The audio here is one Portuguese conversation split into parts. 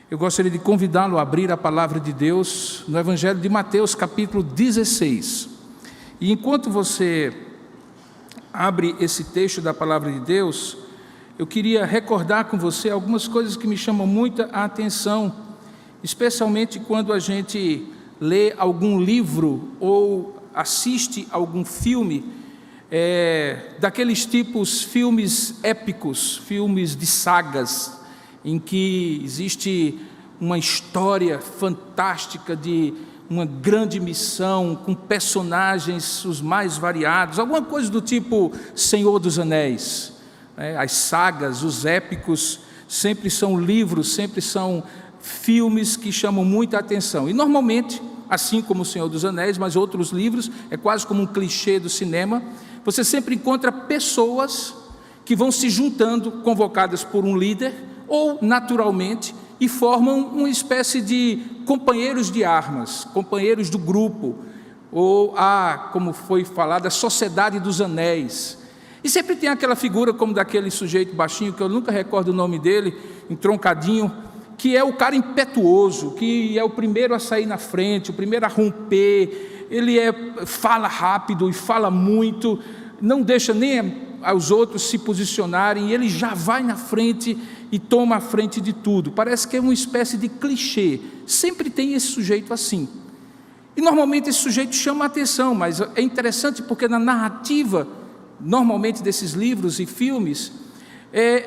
Eu gostaria de convidá-lo a abrir a palavra de Deus no Evangelho de Mateus, capítulo 16. E enquanto você abre esse texto da palavra de Deus, eu queria recordar com você algumas coisas que me chamam muita atenção, especialmente quando a gente lê algum livro ou assiste algum filme, daqueles tipos filmes épicos, filmes de sagas, em que existe uma história fantástica de uma grande missão, com personagens os mais variados, alguma coisa do tipo Senhor dos Anéis. As sagas, os épicos, sempre são livros, sempre são filmes que chamam muita atenção. E normalmente, assim como o Senhor dos Anéis, mas outros livros, é quase como um clichê do cinema, você sempre encontra pessoas que vão se juntando, convocadas por um líder, ou naturalmente, e formam uma espécie de companheiros de armas, companheiros do grupo, ou como foi falado, a Sociedade dos Anéis. E sempre tem aquela figura como daquele sujeito baixinho, que eu nunca recordo o nome dele, entroncadinho, que é o cara impetuoso, que é o primeiro a sair na frente, o primeiro a romper, ele fala rápido e fala muito, não deixa nem aos outros se posicionarem, e ele já vai na frente e toma a frente de tudo. Parece que é uma espécie de clichê, sempre tem esse sujeito assim. E normalmente esse sujeito chama a atenção, mas é interessante porque na narrativa, normalmente desses livros e filmes,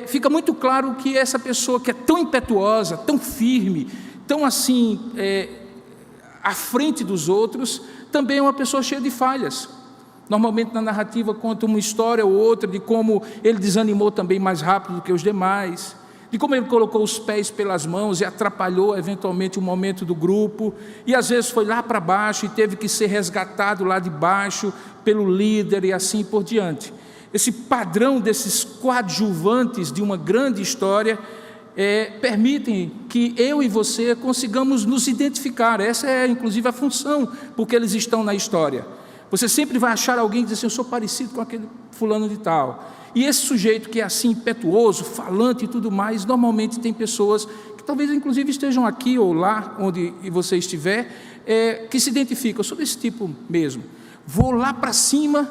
fica muito claro que essa pessoa que é tão impetuosa, tão firme, tão assim, à frente dos outros, também é uma pessoa cheia de falhas. Normalmente na narrativa conta uma história ou outra de como ele desanimou também mais rápido do que os demais, de como ele colocou os pés pelas mãos e atrapalhou eventualmente o momento do grupo, e às vezes foi lá para baixo e teve que ser resgatado lá de baixo pelo líder e assim por diante. Esse padrão desses coadjuvantes de uma grande história permitem que eu e você consigamos nos identificar. Essa é inclusive a função porque eles estão na história. Você sempre vai achar alguém que diz assim: eu sou parecido com aquele fulano de tal. E esse sujeito que é assim impetuoso, falante e tudo mais, normalmente tem pessoas que talvez inclusive estejam aqui ou lá onde você estiver, que se identificam: eu sou desse tipo mesmo, vou lá para cima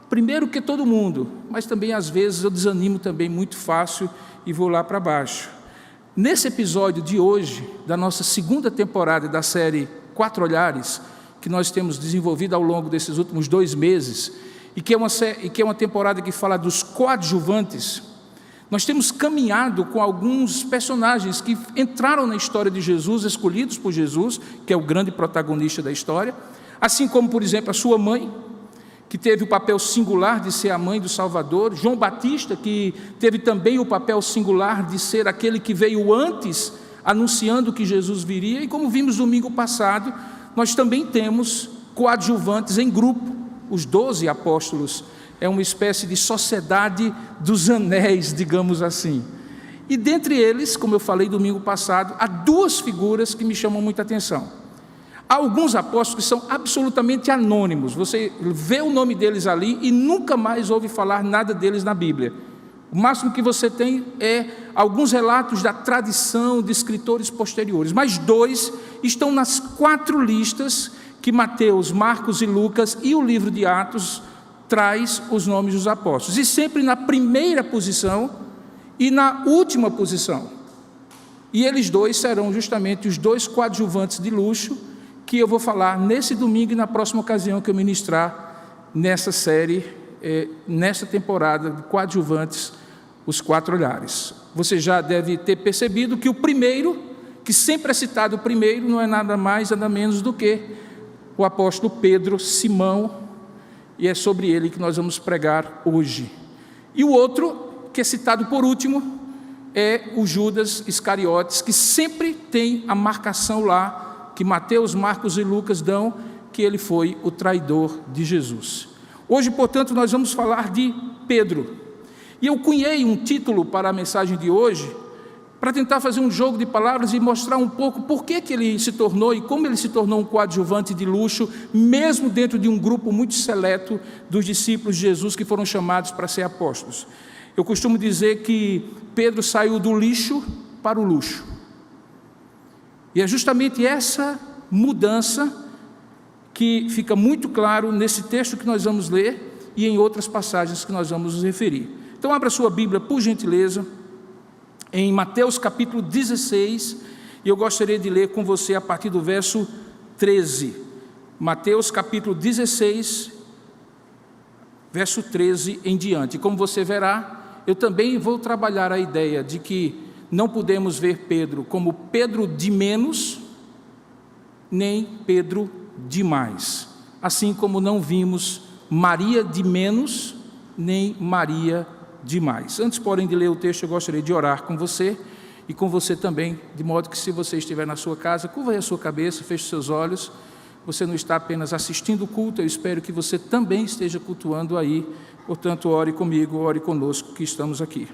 primeiro que todo mundo, mas também às vezes eu desanimo também muito fácil e vou lá para baixo. Nesse episódio de hoje, da nossa segunda temporada da série 4 Olhares, que nós temos desenvolvido ao longo desses últimos 2 meses, e que é uma temporada que fala dos coadjuvantes, nós temos caminhado com alguns personagens que entraram na história de Jesus, escolhidos por Jesus, que é o grande protagonista da história, assim como, por exemplo, a sua mãe, que teve o papel singular de ser a mãe do Salvador, João Batista, que teve também o papel singular de ser aquele que veio antes, anunciando que Jesus viria, e como vimos domingo passado, nós também temos coadjuvantes em grupo, os 12 apóstolos, é uma espécie de sociedade dos anéis, digamos assim. E dentre eles, como eu falei domingo passado, há 2 figuras que me chamam muita atenção. Há alguns apóstolos que são absolutamente anônimos, você vê o nome deles ali e nunca mais ouve falar nada deles na Bíblia. O máximo que você tem é alguns relatos da tradição de escritores posteriores, mas 2 estão nas 4 listas que Mateus, Marcos e Lucas e o livro de Atos traz os nomes dos apóstolos, e sempre na primeira posição e na última posição. E eles 2 serão justamente os 2 coadjuvantes de luxo que eu vou falar nesse domingo e na próxima ocasião que eu ministrar nessa série, nessa temporada de coadjuvantes, os 4 olhares. Você já deve ter percebido que o primeiro, que sempre é citado o primeiro, não é nada mais, nada menos do que o apóstolo Pedro, Simão, e é sobre ele que nós vamos pregar hoje. E o outro, que é citado por último, é o Judas Iscariotes, que sempre tem a marcação lá, que Mateus, Marcos e Lucas dão, que ele foi o traidor de Jesus. Hoje, portanto, nós vamos falar de Pedro. E eu cunhei um título para a mensagem de hoje, para tentar fazer um jogo de palavras e mostrar um pouco por que ele se tornou e como ele se tornou um coadjuvante de luxo, mesmo dentro de um grupo muito seleto dos discípulos de Jesus que foram chamados para ser apóstolos. Eu costumo dizer que Pedro saiu do lixo para o luxo. E é justamente essa mudança que fica muito claro nesse texto que nós vamos ler e em outras passagens que nós vamos nos referir. Então abra sua Bíblia, por gentileza, em Mateus capítulo 16, e eu gostaria de ler com você a partir do verso 13. Mateus capítulo 16, verso 13 em diante. Como você verá, eu também vou trabalhar a ideia de que não podemos ver Pedro como Pedro de menos, nem Pedro de mais. Assim como não vimos Maria de menos, nem Maria de mais. Antes, porém, de ler o texto, eu gostaria de orar com você e com você também, de modo que, se você estiver na sua casa, curva aí a sua cabeça, feche seus olhos. Você não está apenas assistindo o culto, eu espero que você também esteja cultuando aí. Portanto, ore comigo, ore conosco que estamos aqui.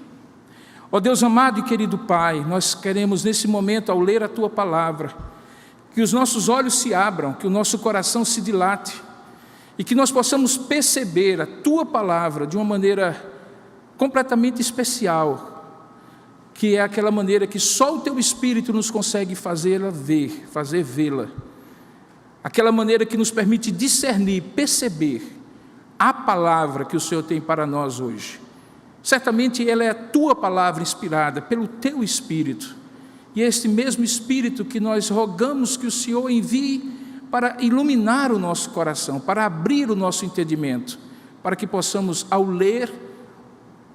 Ó Deus amado e querido Pai, nós queremos nesse momento, ao ler a Tua Palavra, que os nossos olhos se abram, que o nosso coração se dilate e que nós possamos perceber a Tua Palavra de uma maneira completamente especial, que é aquela maneira que só o Teu Espírito nos consegue fazê-la ver, fazer vê-la. Aquela maneira que nos permite discernir, perceber a palavra que o Senhor tem para nós hoje. Certamente ela é a Tua palavra inspirada pelo Teu Espírito. E é este mesmo Espírito que nós rogamos que o Senhor envie para iluminar o nosso coração, para abrir o nosso entendimento, para que possamos, ao ler,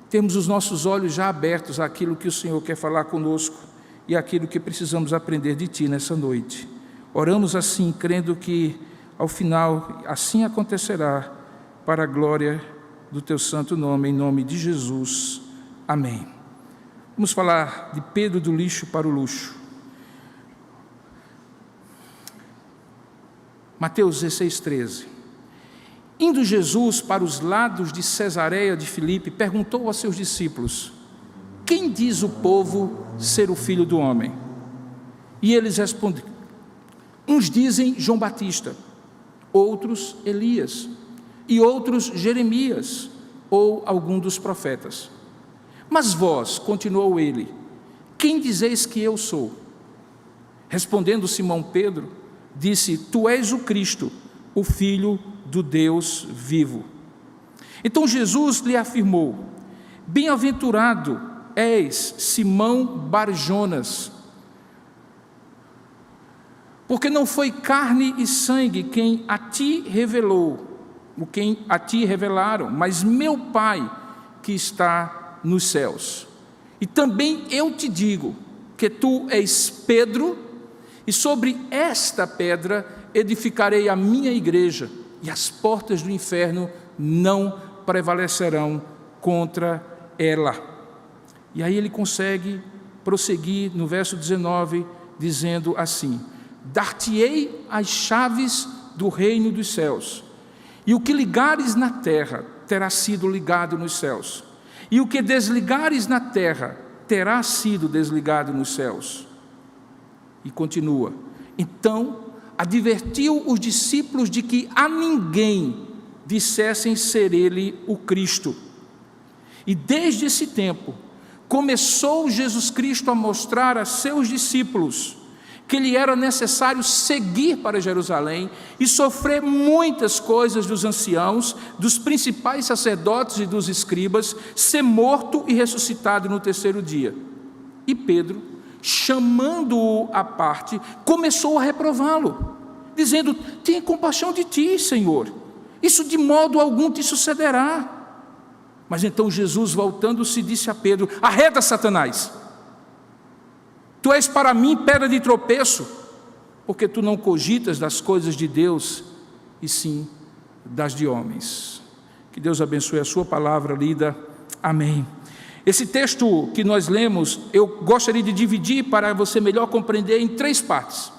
termos os nossos olhos já abertos àquilo que o Senhor quer falar conosco e àquilo que precisamos aprender de Ti nessa noite. Oramos assim, crendo que, ao final, assim acontecerá, para a glória do Teu santo nome, em nome de Jesus. Amém. Vamos falar de Pedro do lixo para o luxo. Mateus 16, 13. Indo Jesus para os lados de Cesareia de Filipe, perguntou a seus discípulos: quem diz o povo ser o Filho do Homem? E eles responderam: uns dizem João Batista, outros Elias, e outros Jeremias, ou algum dos profetas. Mas vós, continuou ele, quem dizeis que eu sou? Respondendo Simão Pedro, disse: tu és o Cristo, o Filho do Deus vivo. Então Jesus lhe afirmou: bem-aventurado és, Simão Bar-Jonas, porque não foi carne e sangue quem a ti revelou, quem a ti revelaram, mas meu Pai que está nos céus. E também eu te digo que tu és Pedro, e sobre esta pedra edificarei a minha igreja, e as portas do inferno não prevalecerão contra ela. E aí ele consegue prosseguir no verso 19, dizendo assim: dar-te-ei as chaves do reino dos céus, e o que ligares na terra terá sido ligado nos céus, e o que desligares na terra terá sido desligado nos céus. E continua: então advertiu os discípulos de que a ninguém dissessem ser ele o Cristo. E desde esse tempo começou Jesus Cristo a mostrar a seus discípulos que lhe era necessário seguir para Jerusalém e sofrer muitas coisas dos anciãos, dos principais sacerdotes e dos escribas, ser morto e ressuscitado no terceiro dia. E Pedro, chamando-o à parte, começou a reprová-lo, dizendo: tenha compaixão de ti, Senhor, isso de modo algum te sucederá. Mas então Jesus, voltando-se, disse a Pedro: arreda, Satanás, tu és para mim pedra de tropeço, porque tu não cogitas das coisas de Deus, e sim das de homens. Que Deus abençoe a sua palavra lida. Amém. Esse texto que nós lemos, eu gostaria de dividir para você melhor compreender em 3 partes.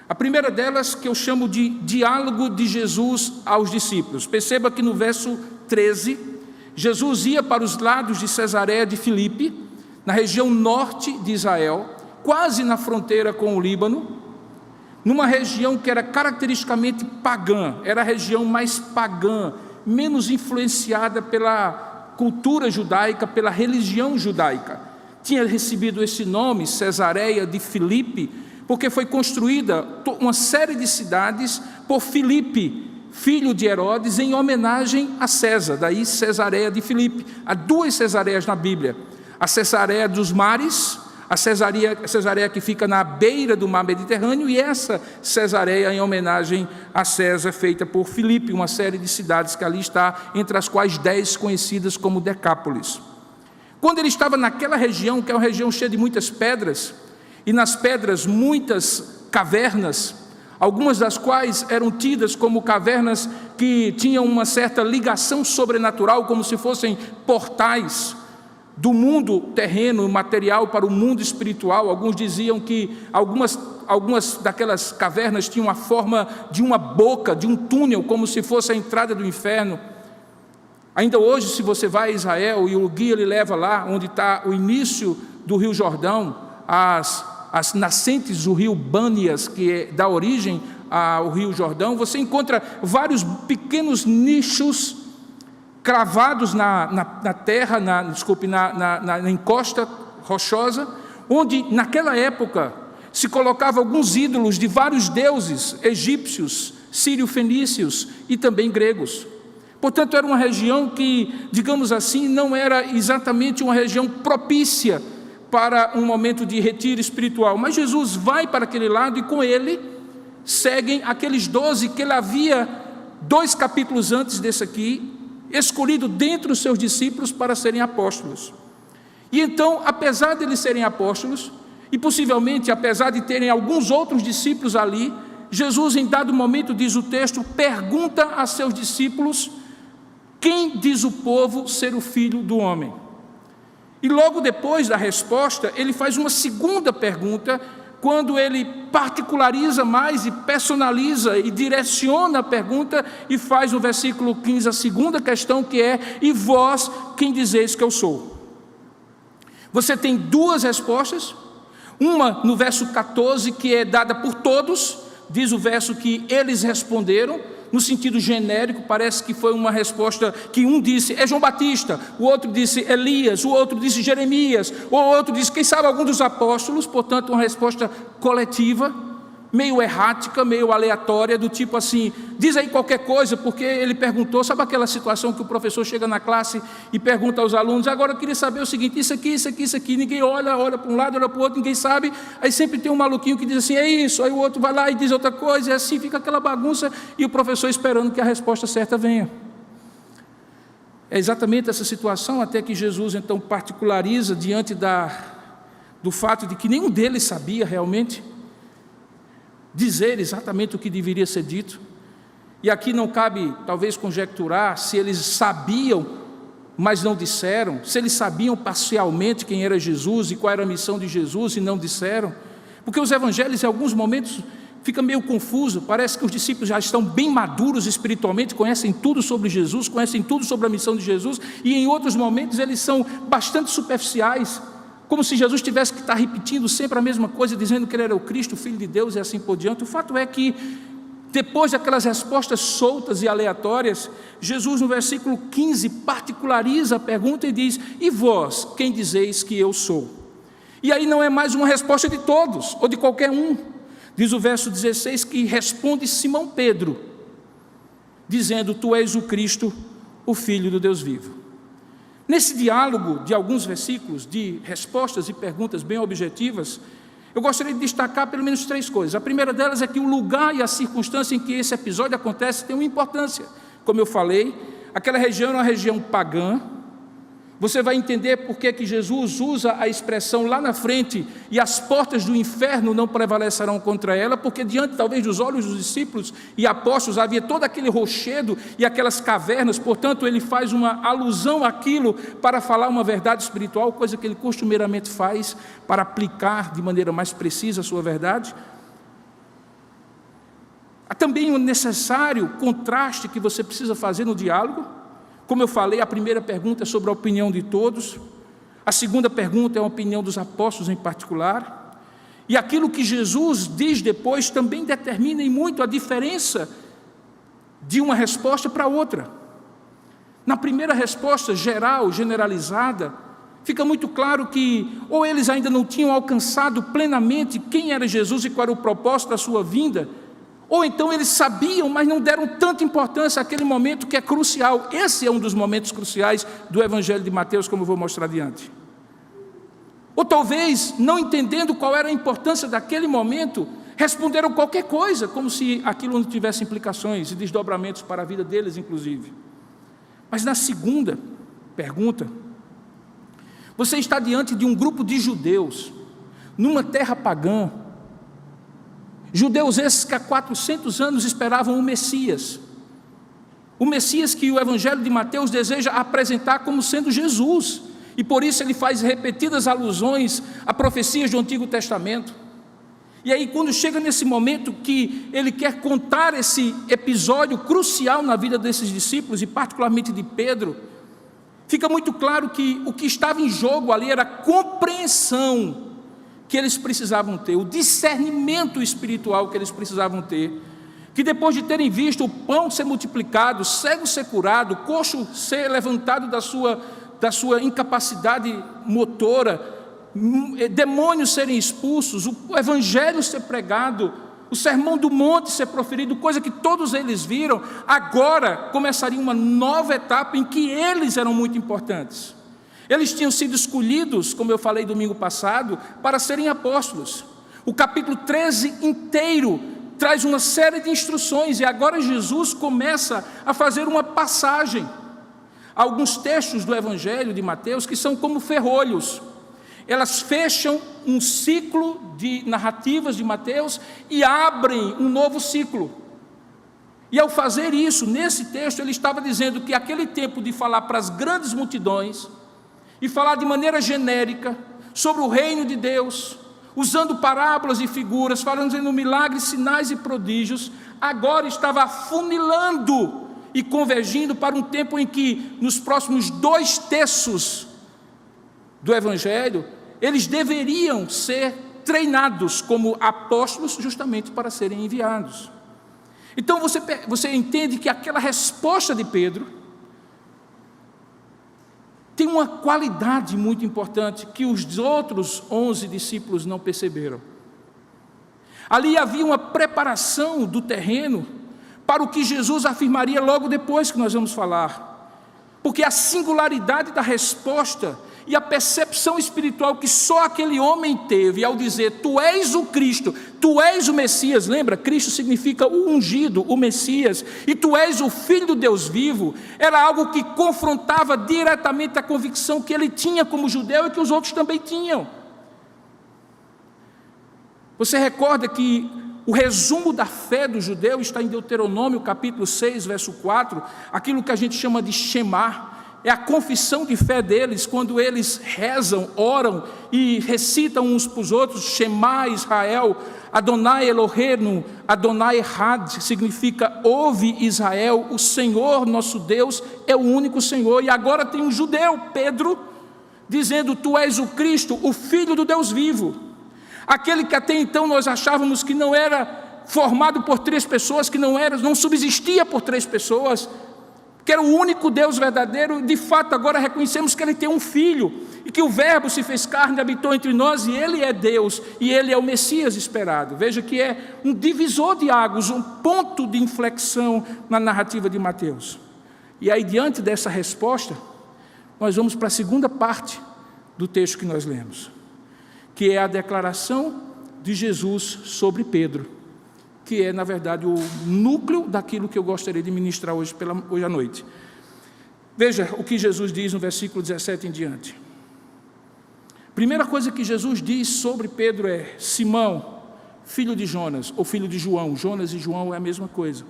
A primeira delas, que eu chamo de diálogo de Jesus aos discípulos. Perceba que no verso 13, Jesus ia para os lados de Cesareia de Filipe, na região norte de Israel, quase na fronteira com o Líbano, numa região que era caracteristicamente pagã, era a região mais pagã, menos influenciada pela cultura judaica, pela religião judaica. Tinha recebido esse nome, Cesareia de Filipe, porque foi construída uma série de cidades por Filipe, filho de Herodes, em homenagem a César, daí Cesareia de Filipe. Há 2 Cesareias na Bíblia: a Cesareia dos mares, a Cesareia que fica na beira do mar Mediterrâneo, e essa Cesareia em homenagem a César, feita por Filipe, uma série de cidades que ali está, entre as quais 10 conhecidas como Decápolis. Quando ele estava naquela região, que é uma região cheia de muitas pedras, e nas pedras muitas cavernas, algumas das quais eram tidas como cavernas que tinham uma certa ligação sobrenatural, como se fossem portais do mundo terreno, material, para o mundo espiritual. Alguns diziam que algumas daquelas cavernas tinham a forma de uma boca, de um túnel, como se fosse a entrada do inferno. Ainda hoje, se você vai a Israel e o guia lhe leva lá, onde está o início do Rio Jordão, as nascentes do rio Bânias, que dá origem ao Rio Jordão, você encontra vários pequenos nichos cravados na terra, na encosta rochosa, onde naquela época se colocava alguns ídolos de vários deuses egípcios, sírio-fenícios e também gregos. Portanto, era uma região que, digamos assim, não era exatamente uma região propícia para um momento de retiro espiritual. Mas Jesus vai para aquele lado e com ele seguem aqueles 12 que ele havia, 2 capítulos antes desse aqui, escolhido dentre os seus discípulos para serem apóstolos. E então, apesar de eles serem apóstolos, e possivelmente apesar de terem alguns outros discípulos ali, Jesus, em dado momento, diz o texto, pergunta a seus discípulos: quem diz o povo ser o Filho do Homem? E logo depois da resposta, ele faz uma segunda pergunta, quando ele particulariza mais e personaliza e direciona a pergunta, e faz no versículo 15 a segunda questão, que é: e vós, quem dizeis que eu sou? Você tem 2 respostas, uma no verso 14, que é dada por todos, diz o verso que eles responderam, no sentido genérico, parece que foi uma resposta que um disse é João Batista, o outro disse Elias, o outro disse Jeremias, o outro disse, quem sabe, algum dos apóstolos. Portanto, uma resposta coletiva, meio errática, meio aleatória, do tipo assim: diz aí qualquer coisa, porque ele perguntou. Sabe aquela situação que o professor chega na classe e pergunta aos alunos: agora eu queria saber o seguinte, isso aqui, ninguém olha para um lado, olha para o outro, ninguém sabe, aí sempre tem um maluquinho que diz assim, é isso, aí o outro vai lá e diz outra coisa, e assim fica aquela bagunça, e o professor esperando que a resposta certa venha. É exatamente essa situação, até que Jesus então particulariza diante do fato de que nenhum deles sabia realmente dizer exatamente o que deveria ser dito. E aqui não cabe talvez conjecturar se eles sabiam, mas não disseram, se eles sabiam parcialmente quem era Jesus e qual era a missão de Jesus e não disseram, porque os evangelhos em alguns momentos fica meio confuso, parece que os discípulos já estão bem maduros espiritualmente, conhecem tudo sobre Jesus, conhecem tudo sobre a missão de Jesus, e em outros momentos eles são bastante superficiais, como se Jesus tivesse que estar repetindo sempre a mesma coisa, dizendo que ele era o Cristo, o Filho de Deus, e assim por diante. O fato é que, depois daquelas respostas soltas e aleatórias, Jesus, no versículo 15, particulariza a pergunta e diz: e vós, quem dizeis que eu sou? E aí não é mais uma resposta de todos, ou de qualquer um. Diz o verso 16 que responde Simão Pedro, dizendo: tu és o Cristo, o Filho do Deus vivo. Nesse diálogo de alguns versículos, de respostas e perguntas bem objetivas, eu gostaria de destacar pelo menos 3 coisas. A primeira delas é que o lugar e a circunstância em que esse episódio acontece tem uma importância. Como eu falei, aquela região é uma região pagã. Você vai entender por que Jesus usa a expressão lá na frente: e as portas do inferno não prevalecerão contra ela, porque diante talvez dos olhos dos discípulos e apóstolos havia todo aquele rochedo e aquelas cavernas. Portanto, ele faz uma alusão àquilo para falar uma verdade espiritual, coisa que ele costumeiramente faz para aplicar de maneira mais precisa a sua verdade. Há também um necessário contraste que você precisa fazer no diálogo. Como eu falei, a primeira pergunta é sobre a opinião de todos, a segunda pergunta é a opinião dos apóstolos em particular, e aquilo que Jesus diz depois também determina em muito a diferença de uma resposta para outra. Na primeira resposta geral, generalizada, fica muito claro que ou eles ainda não tinham alcançado plenamente quem era Jesus e qual era o propósito da sua vinda, ou então eles sabiam, mas não deram tanta importância àquele momento que é crucial. Esse é um dos momentos cruciais do Evangelho de Mateus, como eu vou mostrar adiante. Ou talvez, não entendendo qual era a importância daquele momento, responderam qualquer coisa, como se aquilo não tivesse implicações e desdobramentos para a vida deles, inclusive. Mas na segunda pergunta, você está diante de um grupo de judeus, numa terra pagã, judeus esses que há 400 anos esperavam o Messias que o Evangelho de Mateus deseja apresentar como sendo Jesus, e por isso ele faz repetidas alusões a profecias do Antigo Testamento. E aí, quando chega nesse momento que ele quer contar esse episódio crucial na vida desses discípulos, e particularmente de Pedro, fica muito claro que o que estava em jogo ali era a compreensão que eles precisavam ter, o discernimento espiritual que eles precisavam ter, que depois de terem visto o pão ser multiplicado, cego ser curado, coxo ser levantado da sua incapacidade motora, demônios serem expulsos, o evangelho ser pregado, o sermão do monte ser proferido, coisa que todos eles viram, agora começaria uma nova etapa em que eles eram muito importantes. Eles tinham sido escolhidos, como eu falei domingo passado, para serem apóstolos. O capítulo 13 inteiro traz uma série de instruções, e agora Jesus começa a fazer uma passagem. Alguns textos do Evangelho de Mateus que são como ferrolhos. Elas fecham um ciclo de narrativas de Mateus e abrem um novo ciclo. E ao fazer isso, nesse texto, ele estava dizendo que aquele tempo de falar para as grandes multidões e falar de maneira genérica sobre o reino de Deus, usando parábolas e figuras, falando de milagres, sinais e prodígios, agora estava afunilando e convergindo para um tempo em que, nos próximos 2/3 do Evangelho, eles deveriam ser treinados como apóstolos justamente para serem enviados. Então você entende que aquela resposta de Pedro tem uma qualidade muito importante que os outros 11 discípulos não perceberam. Ali havia uma preparação do terreno para o que Jesus afirmaria logo depois, que nós vamos falar. Porque a singularidade da resposta e a percepção espiritual que só aquele homem teve ao dizer: tu és o Cristo, tu és o Messias. Lembra, Cristo significa o ungido, o Messias, e tu és o Filho do Deus vivo. Era algo que confrontava diretamente a convicção que ele tinha como judeu e que os outros também tinham. Você recorda que o resumo da fé do judeu está em Deuteronômio capítulo 6, verso 4, aquilo que a gente chama de Shema. É a confissão de fé deles, quando eles rezam, oram e recitam uns para os outros: Shema Israel, Adonai Eloheinu, Adonai Echad, significa ouve Israel, o Senhor nosso Deus é o único Senhor. E agora tem um judeu, Pedro, dizendo: tu és o Cristo, o Filho do Deus vivo. Aquele que até então nós achávamos que não era formado por 3 pessoas, que não subsistia por 3 pessoas, que era o único Deus verdadeiro. De fato, agora reconhecemos que ele tem um filho, e que o Verbo se fez carne e habitou entre nós, e ele é Deus, e ele é o Messias esperado. Veja que é um divisor de águas, um ponto de inflexão na narrativa de Mateus. E aí, diante dessa resposta, nós vamos para a segunda parte do texto que nós lemos, que é a declaração de Jesus sobre Pedro, que é, na verdade, o núcleo daquilo que eu gostaria de ministrar hoje à noite. Veja o que Jesus diz no versículo 17 em diante. Primeira coisa que Jesus diz sobre Pedro é: Simão, filho de Jonas, ou filho de João. Jonas e João é a mesma coisa.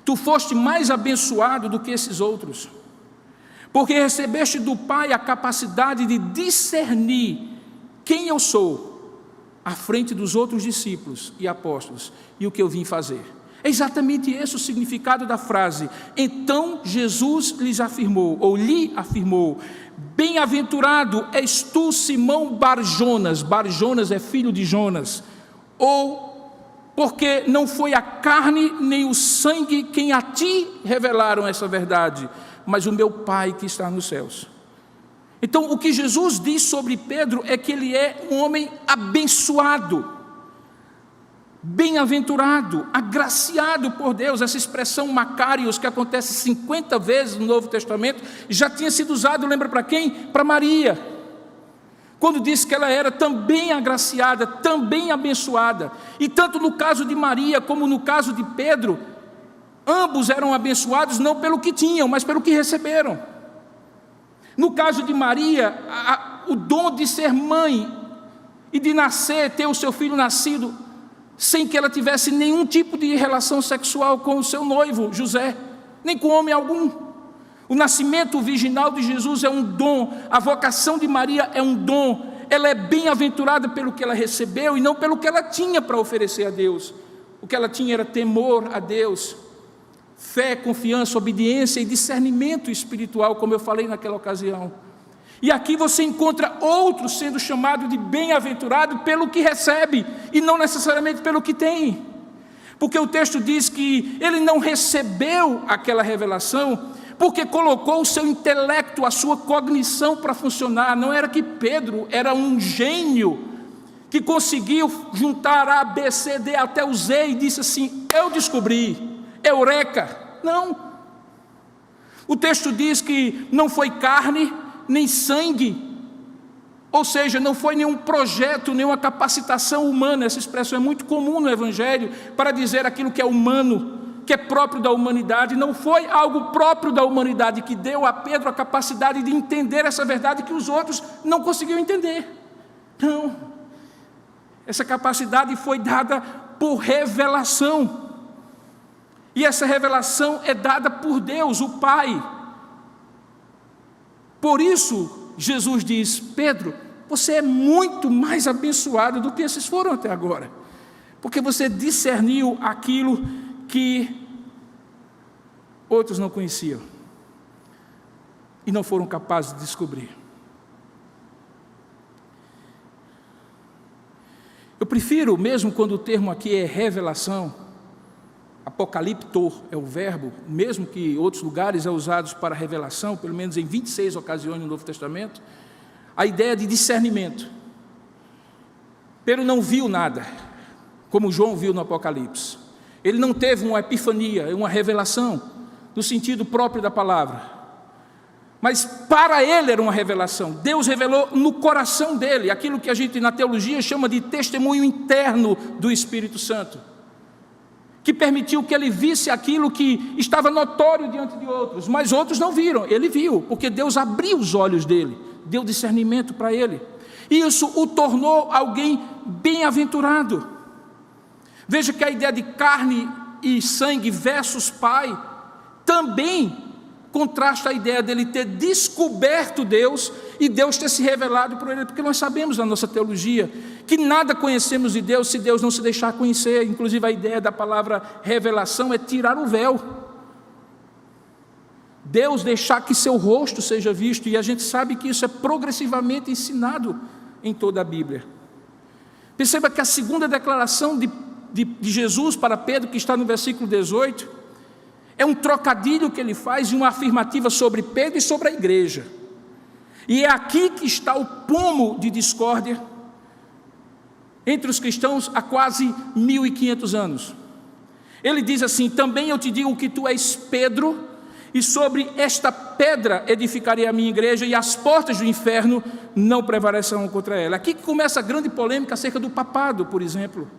Tu foste mais abençoado do que esses outros, porque recebeste do Pai a capacidade de discernir quem eu sou à frente dos outros discípulos e apóstolos, e o que eu vim fazer. É exatamente esse o significado da frase. Então Jesus lhe afirmou: bem-aventurado és tu, Simão Bar-Jonas. Bar-Jonas é filho de Jonas. Ou, porque não foi a carne nem o sangue quem a ti revelaram essa verdade, mas o meu Pai que está nos céus. Então, o que Jesus diz sobre Pedro é que ele é um homem abençoado, bem-aventurado, agraciado por Deus. Essa expressão Macarios, que acontece 50 vezes no Novo Testamento, já tinha sido usado, lembra para quem? Para Maria, quando disse que ela era também agraciada, também abençoada. E tanto no caso de Maria como no caso de Pedro, ambos eram abençoados não pelo que tinham, mas pelo que receberam. No caso de Maria, o dom de ser mãe e de nascer, ter o seu filho nascido, sem que ela tivesse nenhum tipo de relação sexual com o seu noivo, José, nem com homem algum. O nascimento virginal de Jesus é um dom, a vocação de Maria é um dom, ela é bem-aventurada pelo que ela recebeu e não pelo que ela tinha para oferecer a Deus. O que ela tinha era temor a Deus, fé, confiança, obediência e discernimento espiritual, como eu falei naquela ocasião. E aqui você encontra outros sendo chamado de bem-aventurado pelo que recebe e não necessariamente pelo que tem. Porque o texto diz que ele não recebeu aquela revelação porque colocou o seu intelecto, a sua cognição para funcionar. Não era que Pedro era um gênio que conseguiu juntar A, B, C, D até o Z e disse assim: eu descobri. Eureka! Não. O texto diz que não foi carne nem sangue, ou seja, não foi nenhum projeto, nenhuma capacitação humana. Essa expressão é muito comum no Evangelho para dizer aquilo que é humano, que é próprio da humanidade. Não foi algo próprio da humanidade que deu a Pedro a capacidade de entender essa verdade que os outros não conseguiam entender. Não. Essa capacidade foi dada por revelação. E essa revelação é dada por Deus, o Pai. Por isso, Jesus diz: Pedro, você é muito mais abençoado do que esses foram até agora, porque você discerniu aquilo que outros não conheciam e não foram capazes de descobrir. Eu prefiro, mesmo quando o termo aqui é revelação, apocaliptor é o verbo, mesmo que em outros lugares é usado para revelação, pelo menos em 26 ocasiões no Novo Testamento, a ideia de discernimento. Pedro não viu nada, como João viu no Apocalipse. Ele não teve uma epifania, uma revelação, no sentido próprio da palavra. Mas para ele era uma revelação. Deus revelou no coração dele, aquilo que a gente na teologia chama de testemunho interno do Espírito Santo, que permitiu que ele visse aquilo que estava notório diante de outros, mas outros não viram. Ele viu, porque Deus abriu os olhos dele, deu discernimento para ele. E isso o tornou alguém bem-aventurado. Veja que a ideia de carne e sangue versus Pai também contrasta a ideia dele ter descoberto Deus e Deus ter se revelado por ele, porque nós sabemos na nossa teologia que nada conhecemos de Deus se Deus não se deixar conhecer. Inclusive a ideia da palavra revelação é tirar o véu, Deus deixar que seu rosto seja visto, e a gente sabe que isso é progressivamente ensinado em toda a Bíblia. Perceba que a segunda declaração de Jesus para Pedro, que está no versículo 18, é um trocadilho que ele faz de uma afirmativa sobre Pedro e sobre a igreja. E é aqui que está o pomo de discórdia entre os cristãos há quase 1500 anos. Ele diz assim: também eu te digo que tu és Pedro, e sobre esta pedra edificarei a minha igreja, e as portas do inferno não prevalecerão contra ela. Aqui que começa a grande polêmica acerca do papado, por exemplo,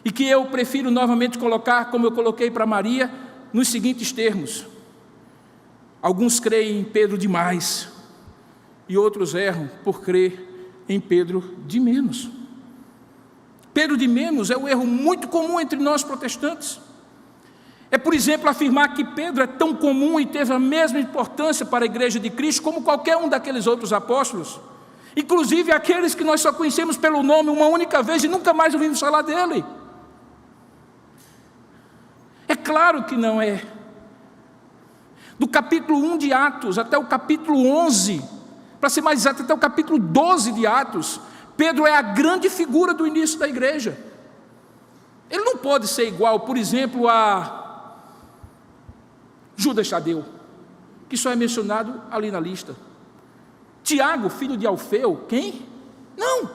e que eu prefiro novamente colocar, como eu coloquei para Maria, nos seguintes termos: alguns creem em Pedro demais, e outros erram por crer em Pedro de menos. Pedro de menos é um erro muito comum entre nós protestantes. É, por exemplo, afirmar que Pedro é tão comum e teve a mesma importância para a igreja de Cristo como qualquer um daqueles outros apóstolos, inclusive aqueles que nós só conhecemos pelo nome uma única vez e nunca mais ouvimos falar dele. É claro que não é. Do capítulo 1 de Atos até o capítulo 11, para ser mais exato, até o capítulo 12 de Atos, Pedro é a grande figura do início da igreja. Ele não pode ser igual, por exemplo, a Judas Tadeu, que só é mencionado ali na lista. Tiago, filho de Alfeu, quem? Não.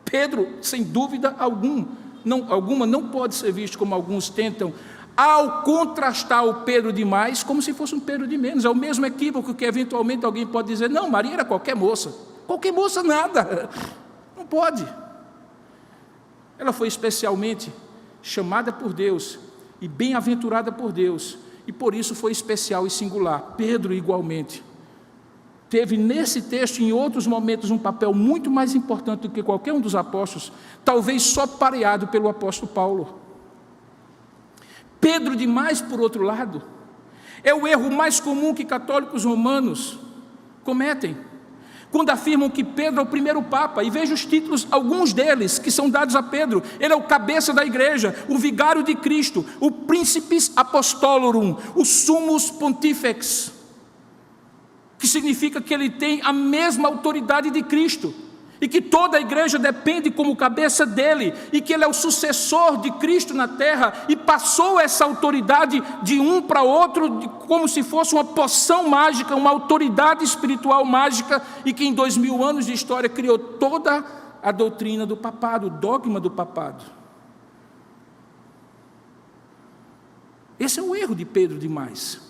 Pedro, sem dúvida alguma, não pode ser visto como alguns tentam, ao contrastar o Pedro de mais, como se fosse um Pedro de menos. É o mesmo equívoco que eventualmente alguém pode dizer, não, Maria era qualquer moça. Qualquer moça nada, não pode. Ela foi especialmente chamada por Deus e bem-aventurada por Deus, e por isso foi especial e singular. Pedro igualmente teve nesse texto e em outros momentos um papel muito mais importante do que qualquer um dos apóstolos, talvez só pareado pelo apóstolo Paulo. Pedro demais, por outro lado, é o erro mais comum que católicos romanos cometem, quando afirmam que Pedro é o primeiro Papa, e veja os títulos, alguns deles, que são dados a Pedro. Ele é o cabeça da igreja, o vigário de Cristo, o Principis Apostolorum, o Summus Pontifex, que significa que ele tem a mesma autoridade de Cristo, e que toda a igreja depende como cabeça dele, e que ele é o sucessor de Cristo na terra, e passou essa autoridade de um para outro, como se fosse uma poção mágica, uma autoridade espiritual mágica, e que em 2000 anos de história criou toda a doutrina do papado, o dogma do papado. Esse é o erro de Pedro demais.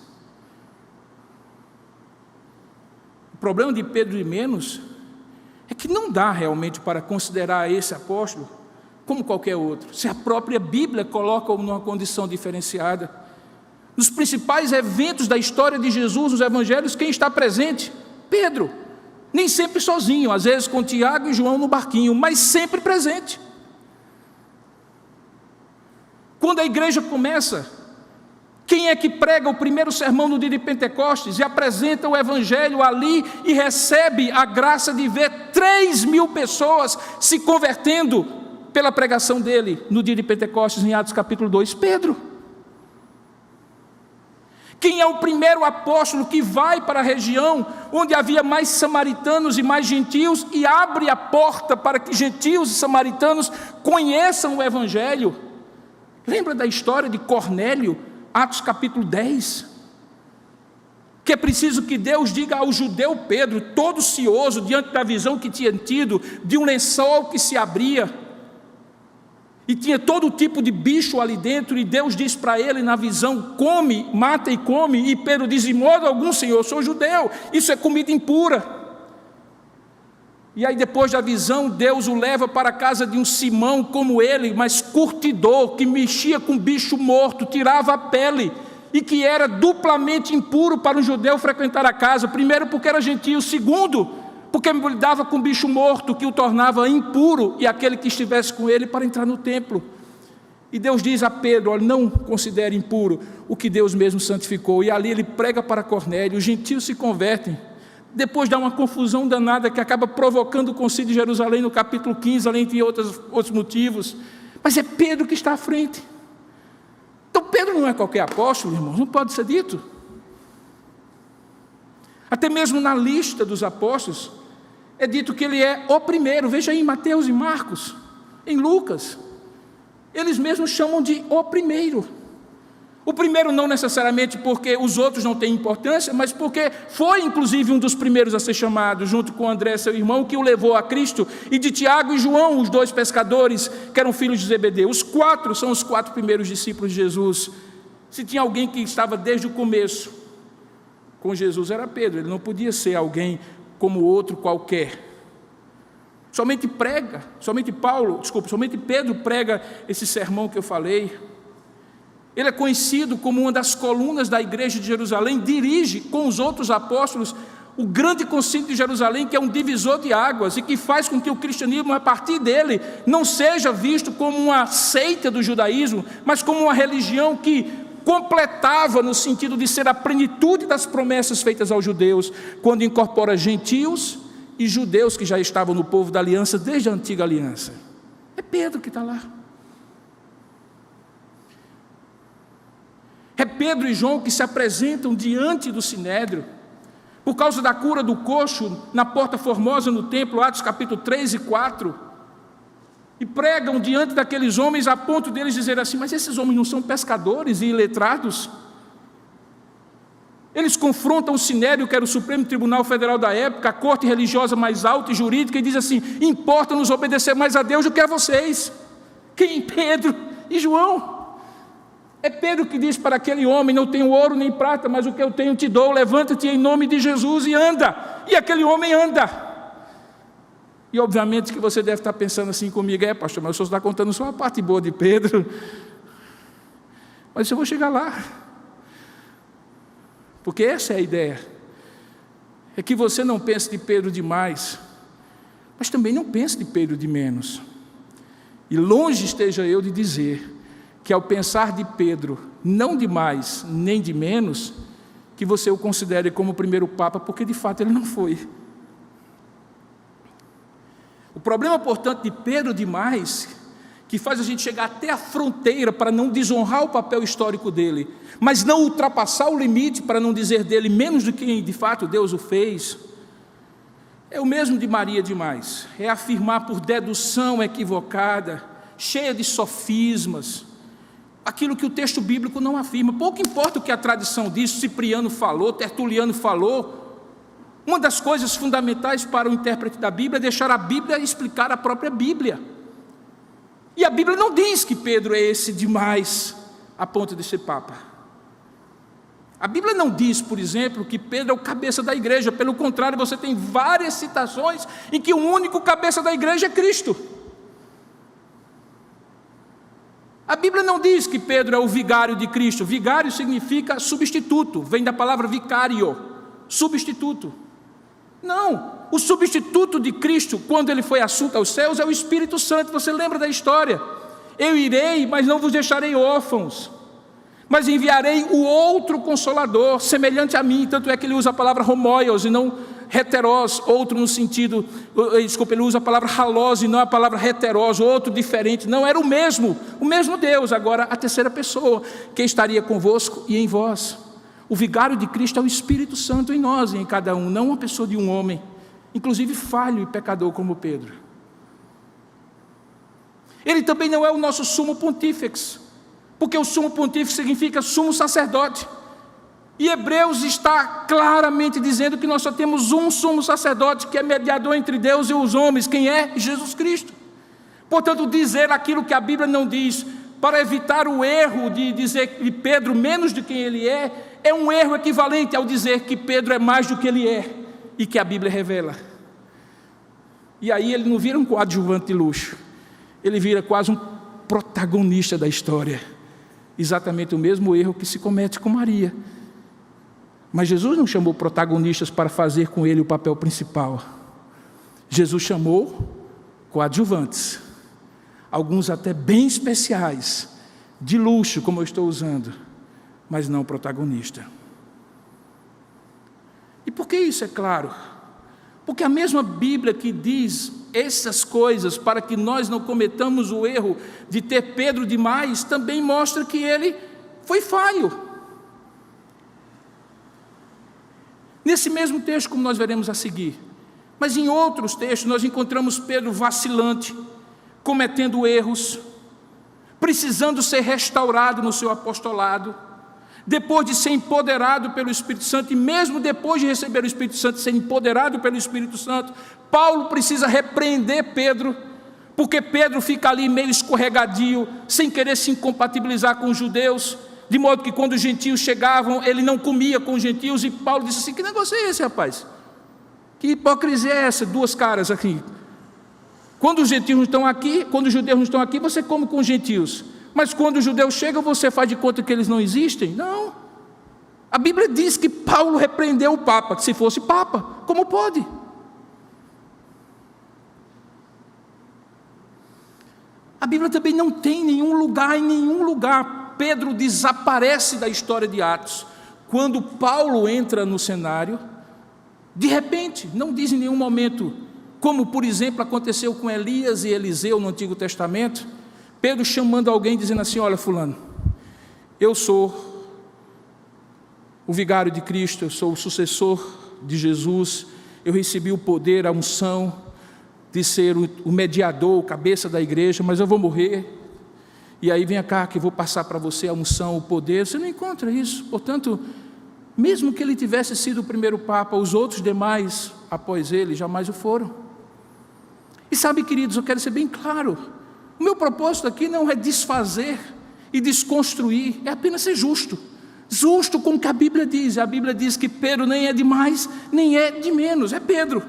O problema de Pedro de menos é que não dá realmente para considerar esse apóstolo como qualquer outro, se a própria Bíblia coloca-o numa condição diferenciada. Nos principais eventos da história de Jesus, nos evangelhos, quem está presente? Pedro, nem sempre sozinho, às vezes com Tiago e João no barquinho, mas sempre presente. Quando a igreja começa, quem é que prega o primeiro sermão no dia de Pentecostes e apresenta o evangelho ali e recebe a graça de ver 3.000 pessoas se convertendo pela pregação dele no dia de Pentecostes, em Atos capítulo 2? Pedro. Quem é o primeiro apóstolo que vai para a região onde havia mais samaritanos e mais gentios e abre a porta para que gentios e samaritanos conheçam o evangelho? Lembra da história de Cornélio, Atos capítulo 10, que é preciso que Deus diga ao judeu Pedro, todo cioso diante da visão que tinha tido, de um lençol que se abria, e tinha todo tipo de bicho ali dentro, e Deus diz para ele na visão, come, mata e come, e Pedro diz, de modo algum, Senhor, eu sou judeu, isso é comida impura. E aí depois da visão, Deus o leva para a casa de um Simão como ele, mas curtidor, que mexia com bicho morto, tirava a pele, e que era duplamente impuro para um judeu frequentar a casa, primeiro porque era gentio, segundo, porque lidava com bicho morto, que o tornava impuro, e aquele que estivesse com ele para entrar no templo. E Deus diz a Pedro, olha, não considere impuro o que Deus mesmo santificou, e ali ele prega para Cornélio, os gentios se convertem. Depois dá uma confusão danada que acaba provocando o concílio de Jerusalém no capítulo 15, além de outros motivos. Mas é Pedro que está à frente. Então Pedro não é qualquer apóstolo, irmãos, não pode ser dito. Até mesmo na lista dos apóstolos, é dito que ele é o primeiro. Veja aí em Mateus e Marcos, em Lucas, eles mesmos chamam de o primeiro. O primeiro não necessariamente porque os outros não têm importância, mas porque foi inclusive um dos primeiros a ser chamado, junto com André, seu irmão, que o levou a Cristo, e de Tiago e João, os 2 pescadores, que eram filhos de Zebedeu. Os 4 são os 4 primeiros discípulos de Jesus. Se tinha alguém que estava desde o começo com Jesus, era Pedro. Ele não podia ser alguém como outro qualquer. Somente Pedro prega esse sermão que eu falei. Ele é conhecido como uma das colunas da igreja de Jerusalém, dirige com os outros apóstolos o grande concílio de Jerusalém, que é um divisor de águas e que faz com que o cristianismo, a partir dele, não seja visto como uma seita do judaísmo, mas como uma religião que completava no sentido de ser a plenitude das promessas feitas aos judeus, quando incorpora gentios e judeus que já estavam no povo da aliança desde a antiga aliança. É Pedro que está lá. É Pedro e João que se apresentam diante do Sinédrio, por causa da cura do coxo na Porta Formosa no templo, Atos capítulo 3 e 4, e pregam diante daqueles homens a ponto deles dizer assim, mas esses homens não são pescadores e iletrados? Eles confrontam o Sinédrio, que era o Supremo Tribunal Federal da época, a corte religiosa mais alta e jurídica, e diz assim: importa-nos obedecer mais a Deus do que a vocês. Quem? Pedro e João. É Pedro que diz para aquele homem: não tenho ouro nem prata, mas o que eu tenho te dou, levanta-te em nome de Jesus e anda. E aquele homem anda. E obviamente que você deve estar pensando assim comigo: pastor, mas o senhor está contando só a parte boa de Pedro. Mas eu vou chegar lá. Porque essa é a ideia. É que você não pense de Pedro demais, mas também não pense de Pedro de menos. E longe esteja eu de dizer que ao pensar de Pedro, não de mais nem de menos, que você o considere como o primeiro Papa, porque de fato ele não foi. O problema, portanto, de Pedro demais, que faz a gente chegar até a fronteira para não desonrar o papel histórico dele, mas não ultrapassar o limite para não dizer dele menos do que de fato Deus o fez, é o mesmo de Maria demais. É afirmar por dedução equivocada, cheia de sofismas, aquilo que o texto bíblico não afirma. Pouco importa o que a tradição diz, Cipriano falou, Tertuliano falou. Uma das coisas fundamentais para o intérprete da Bíblia é deixar a Bíblia explicar a própria Bíblia. E a Bíblia não diz que Pedro é esse demais a ponto de ser Papa. A Bíblia não diz, por exemplo, que Pedro é o cabeça da igreja. Pelo contrário, você tem várias citações em que o único cabeça da igreja é Cristo. A Bíblia não diz que Pedro é o vigário de Cristo. Vigário significa substituto, vem da palavra vicário, substituto. Não, o substituto de Cristo, quando ele foi assunto aos céus, é o Espírito Santo. Você lembra da história? Eu irei, mas não vos deixarei órfãos, mas enviarei o outro Consolador, semelhante a mim. Tanto é que ele usa a palavra homoios e não heteros, outro no sentido, ele usa a palavra halos e não a palavra heteros, outro diferente. Não, era o mesmo Deus, agora a terceira pessoa, que estaria convosco e em vós. O vigário de Cristo é o Espírito Santo em nós e em cada um, não uma pessoa de um homem, inclusive falho e pecador como Pedro. Ele também não é o nosso sumo pontífice, porque o sumo pontífice significa sumo sacerdote. E Hebreus está claramente dizendo que nós só temos um sumo sacerdote, que é mediador entre Deus e os homens. Quem é? Jesus Cristo. Portanto, dizer aquilo que a Bíblia não diz, para evitar o erro de dizer de Pedro menos do que ele é um erro equivalente ao dizer que Pedro é mais do que ele é, e que a Bíblia revela. E aí ele não vira um coadjuvante de luxo, ele vira quase um protagonista da história. Exatamente o mesmo erro que se comete com Maria. Mas Jesus não chamou protagonistas para fazer com ele o papel principal. Jesus chamou coadjuvantes, alguns até bem especiais, de luxo, como eu estou usando, mas não protagonista. E por que isso é claro? Porque a mesma Bíblia que diz essas coisas para que nós não cometamos o erro de ter Pedro demais, também mostra que ele foi falho. Nesse mesmo texto, como nós veremos a seguir, mas em outros textos nós encontramos Pedro vacilante, cometendo erros, precisando ser restaurado no seu apostolado, depois de ser empoderado pelo Espírito Santo, e mesmo depois de receber o Espírito Santo, ser empoderado pelo Espírito Santo, Paulo precisa repreender Pedro, porque Pedro fica ali meio escorregadio, sem querer se incompatibilizar com os judeus, de modo que quando os gentios chegavam, ele não comia com os gentios, e Paulo disse assim: que negócio é esse, rapaz? Que hipocrisia é essa? Duas caras aqui. Quando os gentios não estão aqui, quando os judeus não estão aqui, você come com os gentios. Mas quando os judeus chegam, você faz de conta que eles não existem? Não. A Bíblia diz que Paulo repreendeu o Papa, que se fosse Papa, como pode? A Bíblia também não tem em nenhum lugar, Pedro desaparece da história de Atos. Quando Paulo entra no cenário, de repente, não diz em nenhum momento, como por exemplo aconteceu com Elias e Eliseu no Antigo Testamento, Pedro chamando alguém dizendo assim: olha fulano, eu sou o vigário de Cristo, eu sou o sucessor de Jesus, eu recebi o poder, a unção de ser o mediador, o cabeça da igreja, mas eu vou morrer, e aí vem cá que eu vou passar para você a unção, o poder. Você não encontra isso. Portanto, Mesmo que ele tivesse sido o primeiro Papa, os outros demais após ele jamais o foram. E sabe, queridos, eu quero ser bem claro, o meu propósito aqui não é desfazer e desconstruir, é apenas ser justo. Justo com o que a Bíblia diz. A Bíblia diz que Pedro nem é de mais, nem é de menos, é Pedro.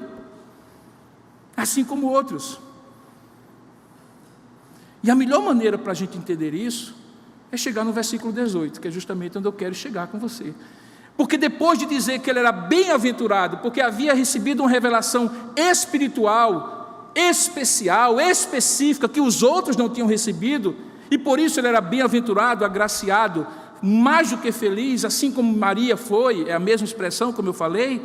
Assim como outros. E a melhor maneira para a gente entender isso é chegar no versículo 18, que é justamente onde eu quero chegar com você. Porque depois de dizer que ele era bem-aventurado, porque havia recebido uma revelação espiritual, especial, específica, que os outros não tinham recebido, e por isso ele era bem-aventurado, agraciado, mais do que feliz, assim como Maria foi, é a mesma expressão como eu falei.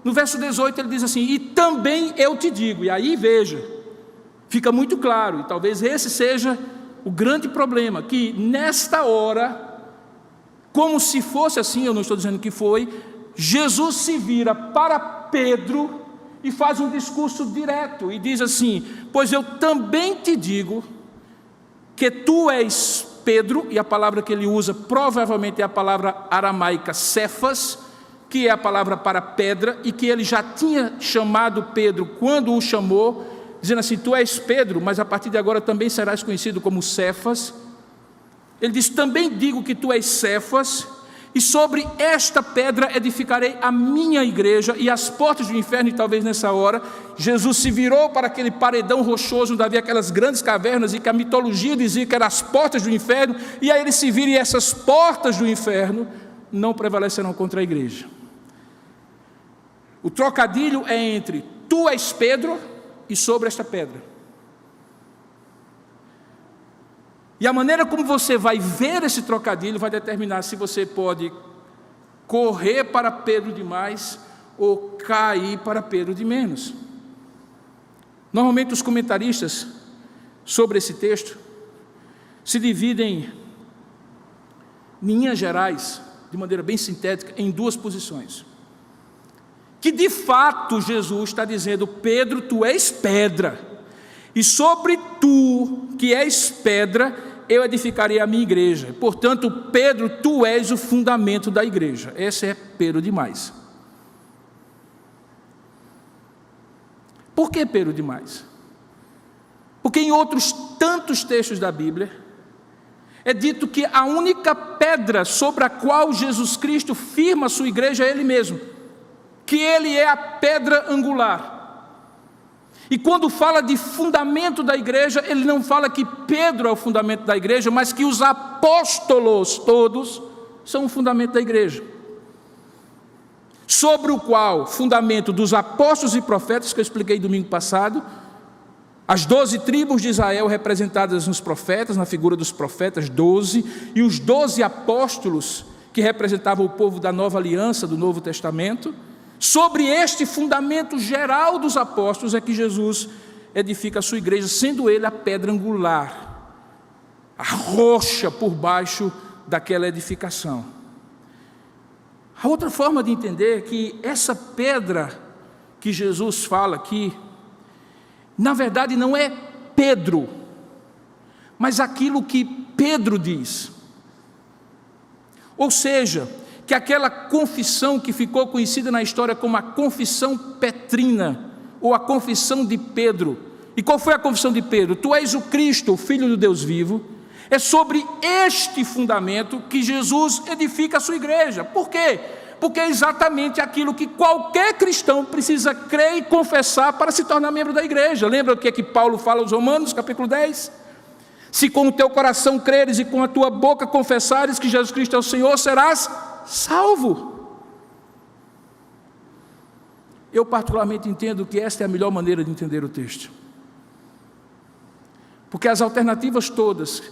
No verso 18 ele diz assim: e também eu te digo, e aí veja, fica muito claro, e talvez esse seja o grande problema, que nesta hora, como se fosse assim, eu não estou dizendo que foi, Jesus se vira para Pedro e faz um discurso direto, e diz assim: pois eu também te digo, que tu és Pedro, e a palavra que ele usa provavelmente é a palavra aramaica Cefas, que é a palavra para pedra, e que ele já tinha chamado Pedro quando o chamou, dizendo assim: tu és Pedro, mas a partir de agora também serás conhecido como Cefas. Ele diz: também digo que tu és Cefas, e sobre esta pedra edificarei a minha igreja, e as portas do inferno. E talvez nessa hora Jesus se virou para aquele paredão rochoso onde havia aquelas grandes cavernas, e que a mitologia dizia que eram as portas do inferno, e aí ele se vira, e essas portas do inferno não prevalecerão contra a igreja. O trocadilho é entre tu és Pedro e sobre esta pedra. E a maneira como você vai ver esse trocadilho vai determinar se você pode correr para Pedro de mais ou cair para Pedro de menos. Normalmente os comentaristas sobre esse texto se dividem, em linhas gerais, de maneira bem sintética, em duas posições. Que de fato Jesus está dizendo: Pedro, tu és pedra, e sobre tu, que és pedra, eu edificarei a minha igreja. Portanto, Pedro, tu és o fundamento da igreja. Esse é Pedro demais. Por que Pedro demais? Porque em outros tantos textos da Bíblia é dito que a única pedra sobre a qual Jesus Cristo firma a sua igreja é Ele mesmo, que Ele é a pedra angular. E quando fala de fundamento da igreja, ele não fala que Pedro é o fundamento da igreja, mas que os apóstolos todos são o fundamento da igreja. Sobre o qual, fundamento dos apóstolos e profetas, que eu expliquei domingo passado, as 12 tribos de Israel representadas nos profetas, na figura dos profetas, 12, e os 12 apóstolos, que representavam o povo da nova aliança, do Novo Testamento. Sobre este fundamento geral dos apóstolos é que Jesus edifica a sua igreja, sendo ele a pedra angular, a rocha por baixo daquela edificação. A outra forma de entender é que essa pedra que Jesus fala aqui, na verdade não é Pedro, mas aquilo que Pedro diz. Ou seja, que aquela confissão que ficou conhecida na história como a confissão petrina, ou a confissão de Pedro. E qual foi a confissão de Pedro? Tu és o Cristo, o Filho do Deus vivo. É sobre este fundamento que Jesus edifica a sua igreja. Por quê? Porque é exatamente aquilo que qualquer cristão precisa crer e confessar para se tornar membro da igreja. Lembra o que é que Paulo fala aos Romanos, capítulo 10? Se com o teu coração creres e com a tua boca confessares que Jesus Cristo é o Senhor, serás salvo. Eu particularmente entendo que esta é a melhor maneira de entender o texto, porque as alternativas todas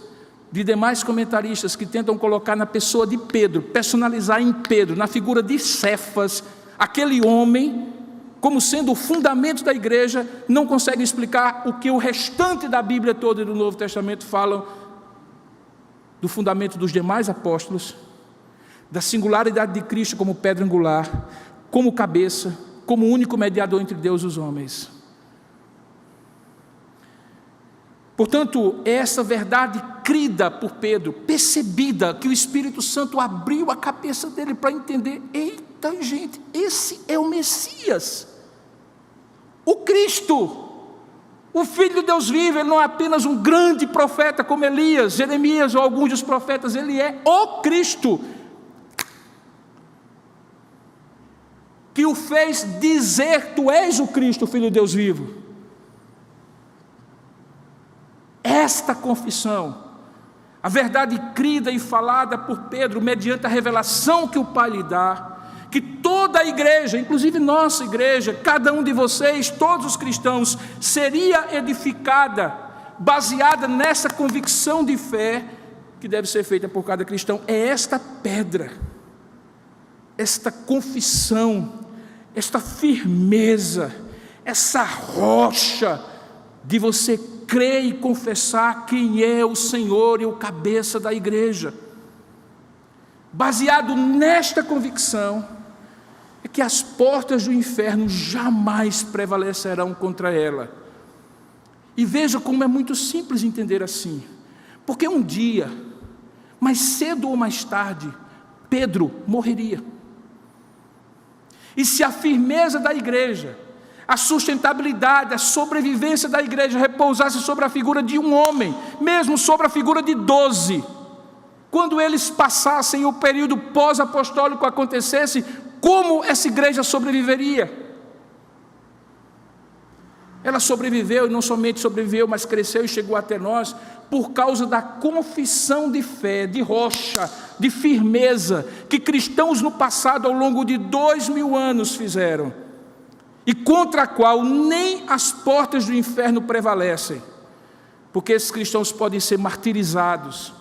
de demais comentaristas que tentam colocar na pessoa de Pedro, personalizar em Pedro, na figura de Cefas, aquele homem, como sendo o fundamento da igreja, não conseguem explicar o que o restante da Bíblia toda e do Novo Testamento falam do fundamento dos demais apóstolos, da singularidade de Cristo como pedra angular, como cabeça, como único mediador entre Deus e os homens. Portanto, essa verdade crida por Pedro, percebida que o Espírito Santo abriu a cabeça dele para entender: eita gente, esse é o Messias, o Cristo, o Filho de Deus vivo. Ele não é apenas um grande profeta como Elias, Jeremias ou alguns dos profetas, ele é o Cristo, que o fez dizer: tu és o Cristo, o Filho de Deus vivo. Esta confissão, a verdade crida e falada por Pedro, mediante a revelação que o Pai lhe dá, que toda a igreja, inclusive nossa igreja, cada um de vocês, todos os cristãos, seria edificada, baseada nessa convicção de fé, que deve ser feita por cada cristão. É esta pedra, esta confissão, esta firmeza, essa rocha de você crer e confessar quem é o Senhor e o cabeça da igreja. Baseado nesta convicção, é que as portas do inferno jamais prevalecerão contra ela. E veja como é muito simples entender assim, porque um dia, mais cedo ou mais tarde, Pedro morreria. E se a firmeza da igreja, a sustentabilidade, a sobrevivência da igreja repousasse sobre a figura de um homem, mesmo sobre a figura de 12, quando eles passassem o período pós-apostólico acontecesse, como essa igreja sobreviveria? Ela sobreviveu, e não somente sobreviveu, mas cresceu e chegou até nós, por causa da confissão de fé, de rocha, de firmeza, que cristãos no passado, ao longo de 2000 anos fizeram, e contra a qual nem as portas do inferno prevalecem, porque esses cristãos podem ser martirizados,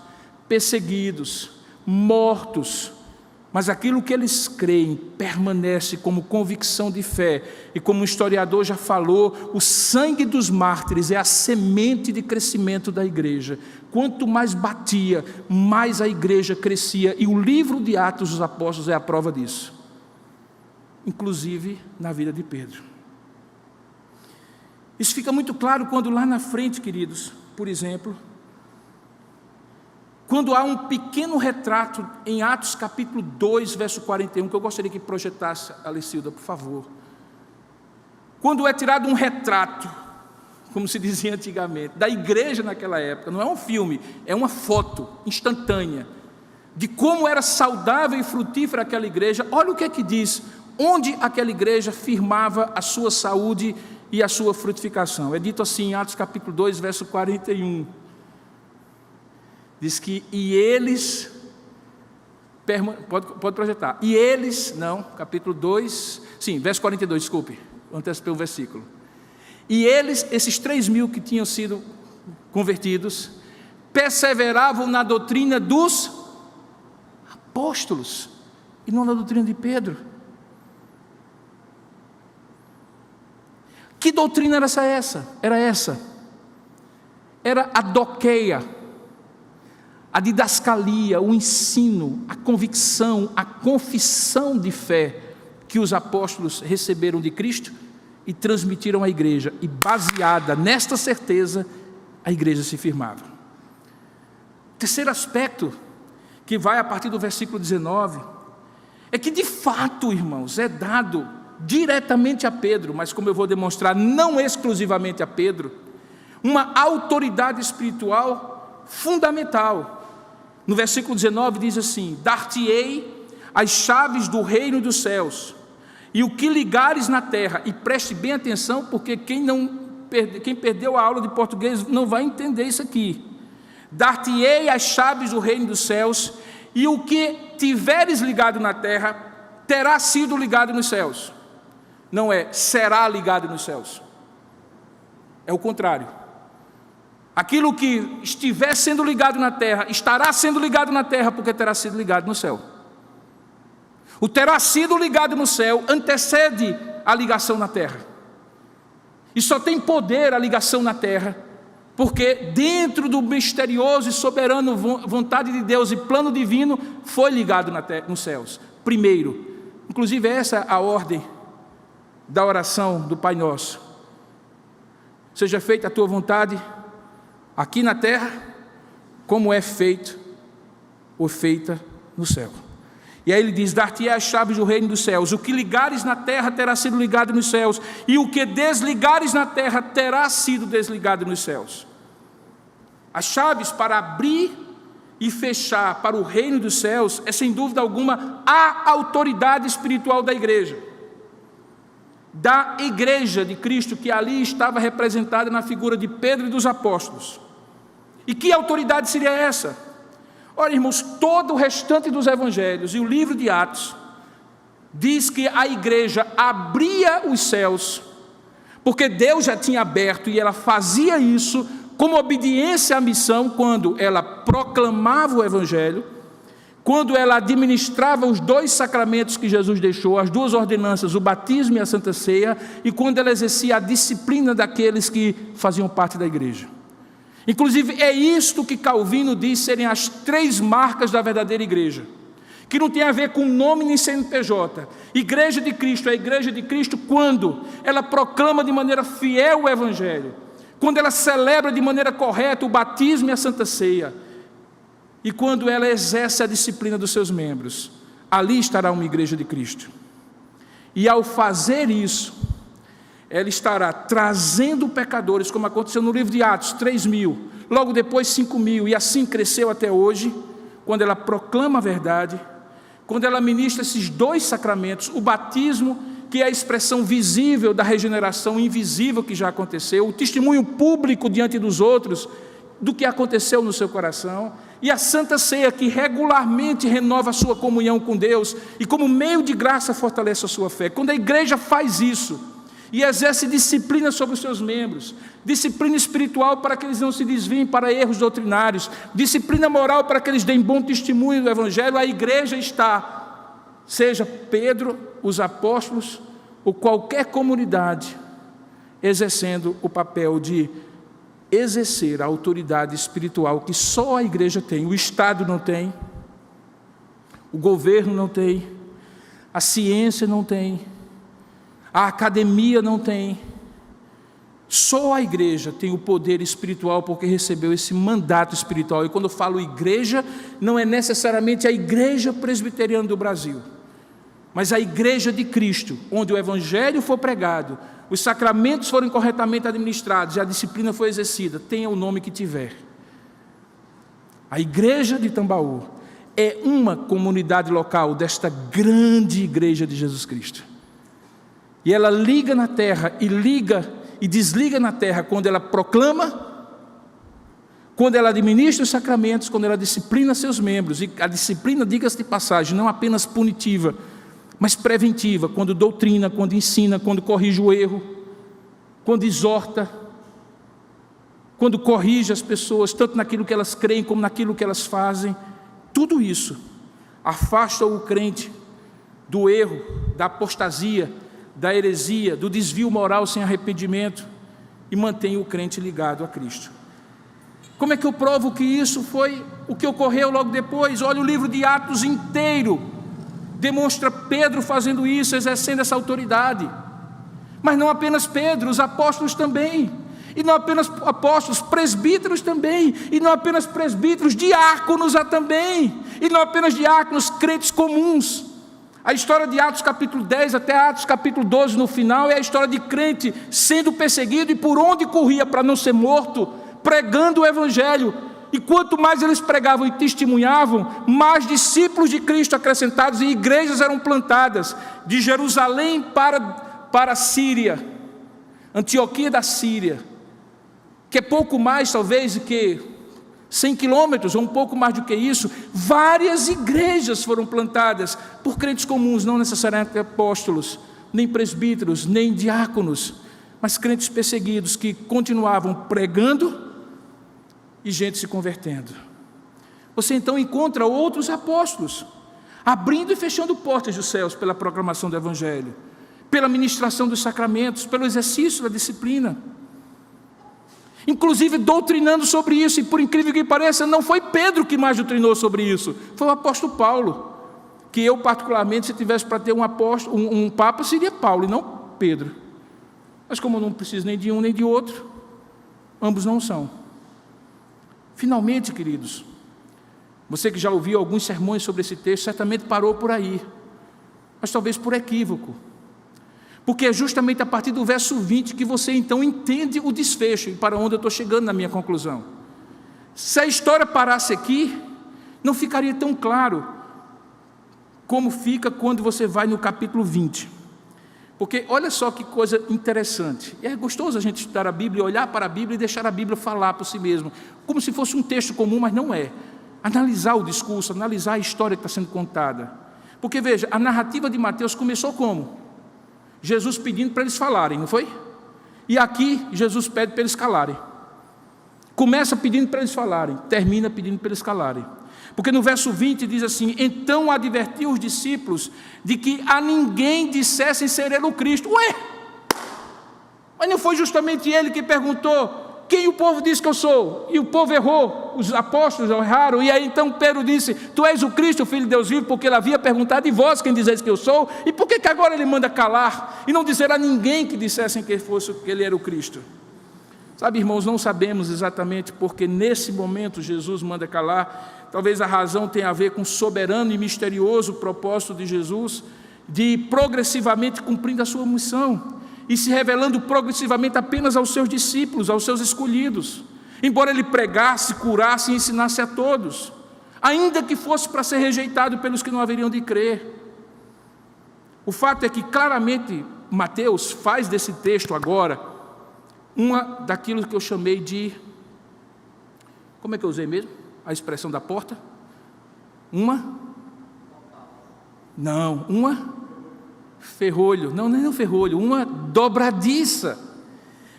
perseguidos, mortos, mas aquilo que eles creem permanece como convicção de fé. E como o historiador já falou, o sangue dos mártires é a semente de crescimento da igreja. Quanto mais batia, mais a igreja crescia, e o livro de Atos dos Apóstolos é a prova disso, inclusive na vida de Pedro. Isso fica muito claro quando lá na frente, queridos, por exemplo, quando há um pequeno retrato em Atos capítulo 2, verso 41, que eu gostaria que projetasse, Alecilda, por favor. Quando é tirado um retrato, como se dizia antigamente, da igreja naquela época, não é um filme, é uma foto instantânea, de como era saudável e frutífera aquela igreja. Olha o que é que diz, onde aquela igreja firmava a sua saúde e a sua frutificação. É dito assim em Atos capítulo 2, verso 41. Diz que, e eles, pode projetar, e eles, não, capítulo 2, sim, verso 42, desculpe, antecipei o versículo. E eles, esses 3.000 que tinham sido convertidos, perseveravam na doutrina dos apóstolos, e não na doutrina de Pedro. Que doutrina era essa? Era a doqueia, a didascalia, o ensino, a convicção, a confissão de fé que os apóstolos receberam de Cristo e transmitiram à igreja, e baseada nesta certeza, a igreja se firmava. Terceiro aspecto, que vai a partir do versículo 19, é que de fato, irmãos, é dado diretamente a Pedro, mas como eu vou demonstrar, não exclusivamente a Pedro, uma autoridade espiritual fundamental. No versículo 19 diz assim: dar-te-ei as chaves do reino dos céus, e o que ligares na terra, e preste bem atenção, porque quem perdeu a aula de português não vai entender isso aqui. Dar-te-ei as chaves do reino dos céus, e o que tiveres ligado na terra, terá sido ligado nos céus. Não é será ligado nos céus, é o contrário. Aquilo que estiver sendo ligado na terra, estará sendo ligado na terra, porque terá sido ligado no céu. O terá sido ligado no céu antecede a ligação na terra. E só tem poder a ligação na terra, porque dentro do misterioso e soberano vontade de Deus e plano divino, foi ligado nos céus. Primeiro, inclusive essa é a ordem da oração do Pai Nosso: seja feita a tua vontade, aqui na terra, como é feito ou feita no céu. E aí ele diz: dar-te-ei as chaves do reino dos céus. O que ligares na terra terá sido ligado nos céus, e o que desligares na terra terá sido desligado nos céus. As chaves para abrir e fechar para o reino dos céus é, sem dúvida alguma, a autoridade espiritual da igreja de Cristo, que ali estava representada na figura de Pedro e dos apóstolos. E que autoridade seria essa? Olha, irmãos, todo o restante dos evangelhos e o livro de Atos diz que a igreja abria os céus, porque Deus já tinha aberto, e ela fazia isso como obediência à missão, quando ela proclamava o evangelho, quando ela administrava os 2 sacramentos que Jesus deixou, as 2 ordenanças, o batismo e a Santa Ceia, e quando ela exercia a disciplina daqueles que faziam parte da igreja. Inclusive, é isto que Calvino diz serem as 3 marcas da verdadeira igreja, que não tem a ver com nome nem CNPJ. Igreja de Cristo é a igreja de Cristo quando ela proclama de maneira fiel o evangelho, quando ela celebra de maneira correta o batismo e a Santa Ceia, e quando ela exerce a disciplina dos seus membros. Ali estará uma igreja de Cristo. E ao fazer isso, ela estará trazendo pecadores, como aconteceu no livro de Atos, 3.000, logo depois 5.000, e assim cresceu até hoje, quando ela proclama a verdade, quando ela ministra esses 2 sacramentos, o batismo, que é a expressão visível da regeneração invisível que já aconteceu, o testemunho público diante dos outros do que aconteceu no seu coração, e a Santa Ceia, que regularmente renova a sua comunhão com Deus, e como meio de graça fortalece a sua fé. Quando a igreja faz isso, e exerce disciplina sobre os seus membros, disciplina espiritual para que eles não se desviem para erros doutrinários, disciplina moral para que eles deem bom testemunho do evangelho, a igreja está, seja Pedro, os apóstolos, ou qualquer comunidade, exercendo o papel de exercer a autoridade espiritual que só a igreja tem. O Estado não tem, o governo não tem, a ciência não tem, a academia não tem. Só a igreja tem o poder espiritual, porque recebeu esse mandato espiritual. E quando eu falo igreja, não é necessariamente a igreja presbiteriana do Brasil, mas a igreja de Cristo, onde o evangelho for pregado, os sacramentos forem corretamente administrados e a disciplina foi exercida, tenha o nome que tiver. A igreja de Tambaú é uma comunidade local desta grande igreja de Jesus Cristo. E ela liga na terra e liga e desliga na terra quando ela proclama, quando ela administra os sacramentos, quando ela disciplina seus membros. E a disciplina, diga-se de passagem, não apenas punitiva, mas preventiva, quando doutrina, quando ensina, quando corrige o erro, quando exorta, quando corrige as pessoas, tanto naquilo que elas creem como naquilo que elas fazem. Tudo isso afasta o crente do erro, da apostasia, da heresia, do desvio moral sem arrependimento, e mantém o crente ligado a Cristo. Como é que eu provo que isso foi o que ocorreu logo depois? Olha, o livro de Atos inteiro demonstra Pedro fazendo isso, exercendo essa autoridade. Mas não apenas Pedro, os apóstolos também. E não apenas apóstolos, presbíteros também. E não apenas presbíteros, diáconos há também. E não apenas diáconos, crentes comuns. A história de Atos capítulo 10 até Atos capítulo 12 no final é a história de crente sendo perseguido e por onde corria para não ser morto, pregando o evangelho. E quanto mais eles pregavam e testemunhavam, mais discípulos de Cristo acrescentados e igrejas eram plantadas, de Jerusalém para a Síria, Antioquia da Síria, que é pouco mais talvez do que 100 quilômetros, ou um pouco mais do que isso. Várias igrejas foram plantadas por crentes comuns, não necessariamente apóstolos, nem presbíteros, nem diáconos, mas crentes perseguidos que continuavam pregando e gente se convertendo. Você então encontra outros apóstolos abrindo e fechando portas dos céus pela proclamação do evangelho, pela ministração dos sacramentos, pelo exercício da disciplina, inclusive doutrinando sobre isso. E por incrível que pareça, não foi Pedro que mais doutrinou sobre isso, foi o apóstolo Paulo, que eu particularmente, se tivesse para ter um papa, seria Paulo e não Pedro. Mas como eu não preciso nem de um nem de outro, ambos não são. Finalmente, queridos, você que já ouviu alguns sermões sobre esse texto, certamente parou por aí, mas talvez por equívoco, porque é justamente a partir do verso 20 que você então entende o desfecho e para onde eu estou chegando na minha conclusão. Se a história parasse aqui, não ficaria tão claro como fica quando você vai no capítulo 20. Porque olha só que coisa interessante. É gostoso a gente estudar a Bíblia, olhar para a Bíblia e deixar a Bíblia falar por si mesmo, como se fosse um texto comum, mas não é. Analisar o discurso, analisar a história que está sendo contada. Porque veja, a narrativa de Mateus começou como? Jesus pedindo para eles falarem, não foi? E aqui Jesus pede para eles calarem. Começa pedindo para eles falarem, termina pedindo para eles calarem. Porque no verso 20 diz assim: então advertiu os discípulos de que a ninguém dissessem ser ele o Cristo. Ué, mas não foi justamente ele que perguntou: quem o povo diz que eu sou? E o povo errou, os apóstolos erraram, e aí então Pedro disse: tu és o Cristo, o Filho de Deus vivo, porque ele havia perguntado: e vós quem dizeis que eu sou? E por que agora ele manda calar, e não dizer a ninguém que dissessem que ele era o Cristo? Sabe, irmãos, não sabemos exatamente porque nesse momento Jesus manda calar. Talvez a razão tenha a ver com o soberano e misterioso propósito de Jesus de progressivamente cumprindo a sua missão e se revelando progressivamente apenas aos seus discípulos, aos seus escolhidos, embora ele pregasse, curasse e ensinasse a todos, ainda que fosse para ser rejeitado pelos que não haveriam de crer. O fato é que claramente Mateus faz desse texto agora uma daquilo que eu chamei de, como é que eu usei mesmo? A expressão da porta? Uma ferrolho, não é ferrolho, uma dobradiça,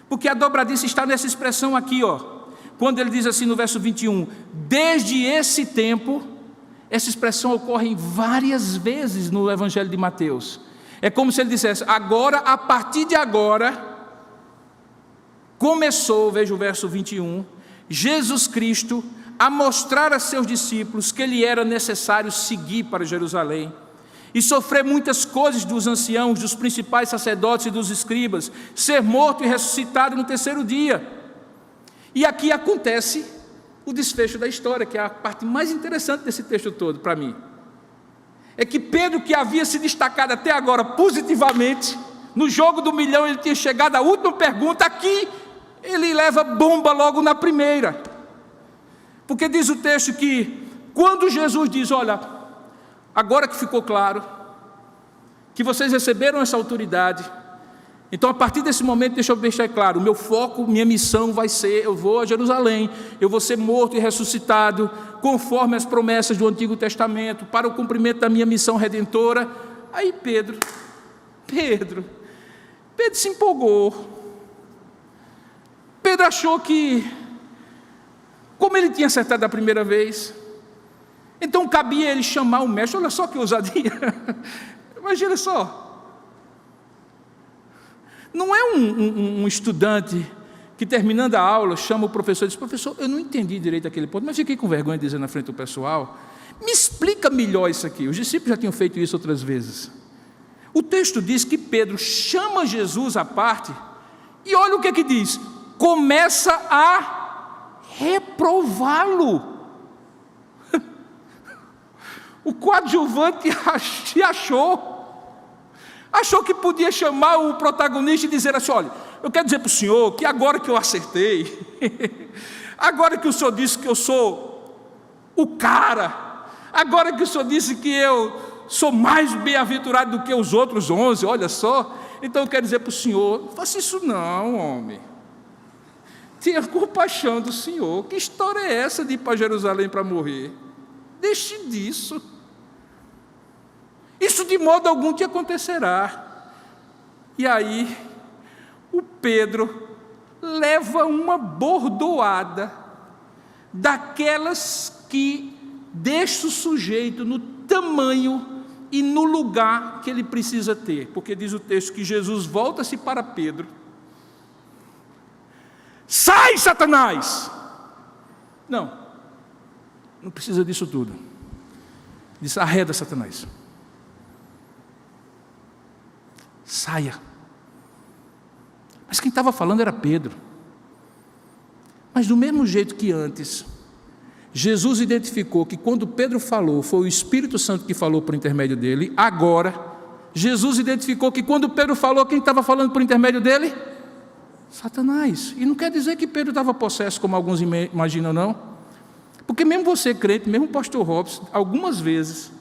porque a dobradiça está nessa expressão aqui, ó, quando ele diz assim no verso 21, desde esse tempo. Essa expressão ocorre várias vezes no Evangelho de Mateus, é como se ele dissesse, agora, a partir de agora, começou, veja o verso 21, Jesus Cristo a mostrar a seus discípulos que lhe era necessário seguir para Jerusalém e sofrer muitas coisas dos anciãos, dos principais sacerdotes e dos escribas, ser morto e ressuscitado no terceiro dia. E aqui acontece o desfecho da história, que é a parte mais interessante desse texto todo para mim. É que Pedro, que havia se destacado até agora positivamente, no jogo do milhão ele tinha chegado à última pergunta, aqui ele leva bomba logo na primeira, porque diz o texto que quando Jesus diz, olha, agora que ficou claro que vocês receberam essa autoridade, então a partir desse momento deixa eu deixar claro, o meu foco, minha missão vai ser, eu vou a Jerusalém, eu vou ser morto e ressuscitado, conforme as promessas do Antigo Testamento, para o cumprimento da minha missão redentora. Aí Pedro se empolgou. Pedro achou que, como ele tinha acertado da primeira vez, então cabia ele chamar o mestre. Olha só que ousadia, imagina só, não é um estudante que terminando a aula chama o professor e diz, professor, eu não entendi direito aquele ponto, mas fiquei com vergonha de dizer na frente do pessoal, me explica melhor isso aqui. Os discípulos já tinham feito isso outras vezes. O texto diz que Pedro chama Jesus à parte, e olha o que diz, começa a reprová-lo. O coadjuvante achou que podia chamar o protagonista e dizer assim, olha, eu quero dizer para o senhor que agora que eu acertei, agora que o senhor disse que eu sou o cara, agora que o senhor disse que eu sou mais bem-aventurado do que os outros 11, olha só, então eu quero dizer para o senhor, não faça isso não, homem. Tenha compaixão do Senhor. Que história é essa de ir para Jerusalém para morrer? Deixe disso. Isso de modo algum te acontecerá. E aí, o Pedro leva uma bordoada daquelas que deixa o sujeito no tamanho e no lugar que ele precisa ter. Porque diz o texto que Jesus volta-se para Pedro. Sai, Satanás! Não precisa disso tudo. Diz, arreda, Satanás. Saia. Mas quem estava falando era Pedro. Mas do mesmo jeito que antes, Jesus identificou que quando Pedro falou, foi o Espírito Santo que falou por intermédio dele. Agora, Jesus identificou que quando Pedro falou, quem estava falando por intermédio dele? Satanás. E não quer dizer que Pedro estava possesso, como alguns imaginam, não. Porque mesmo você, crente, mesmo o pastor Robson, algumas vezes,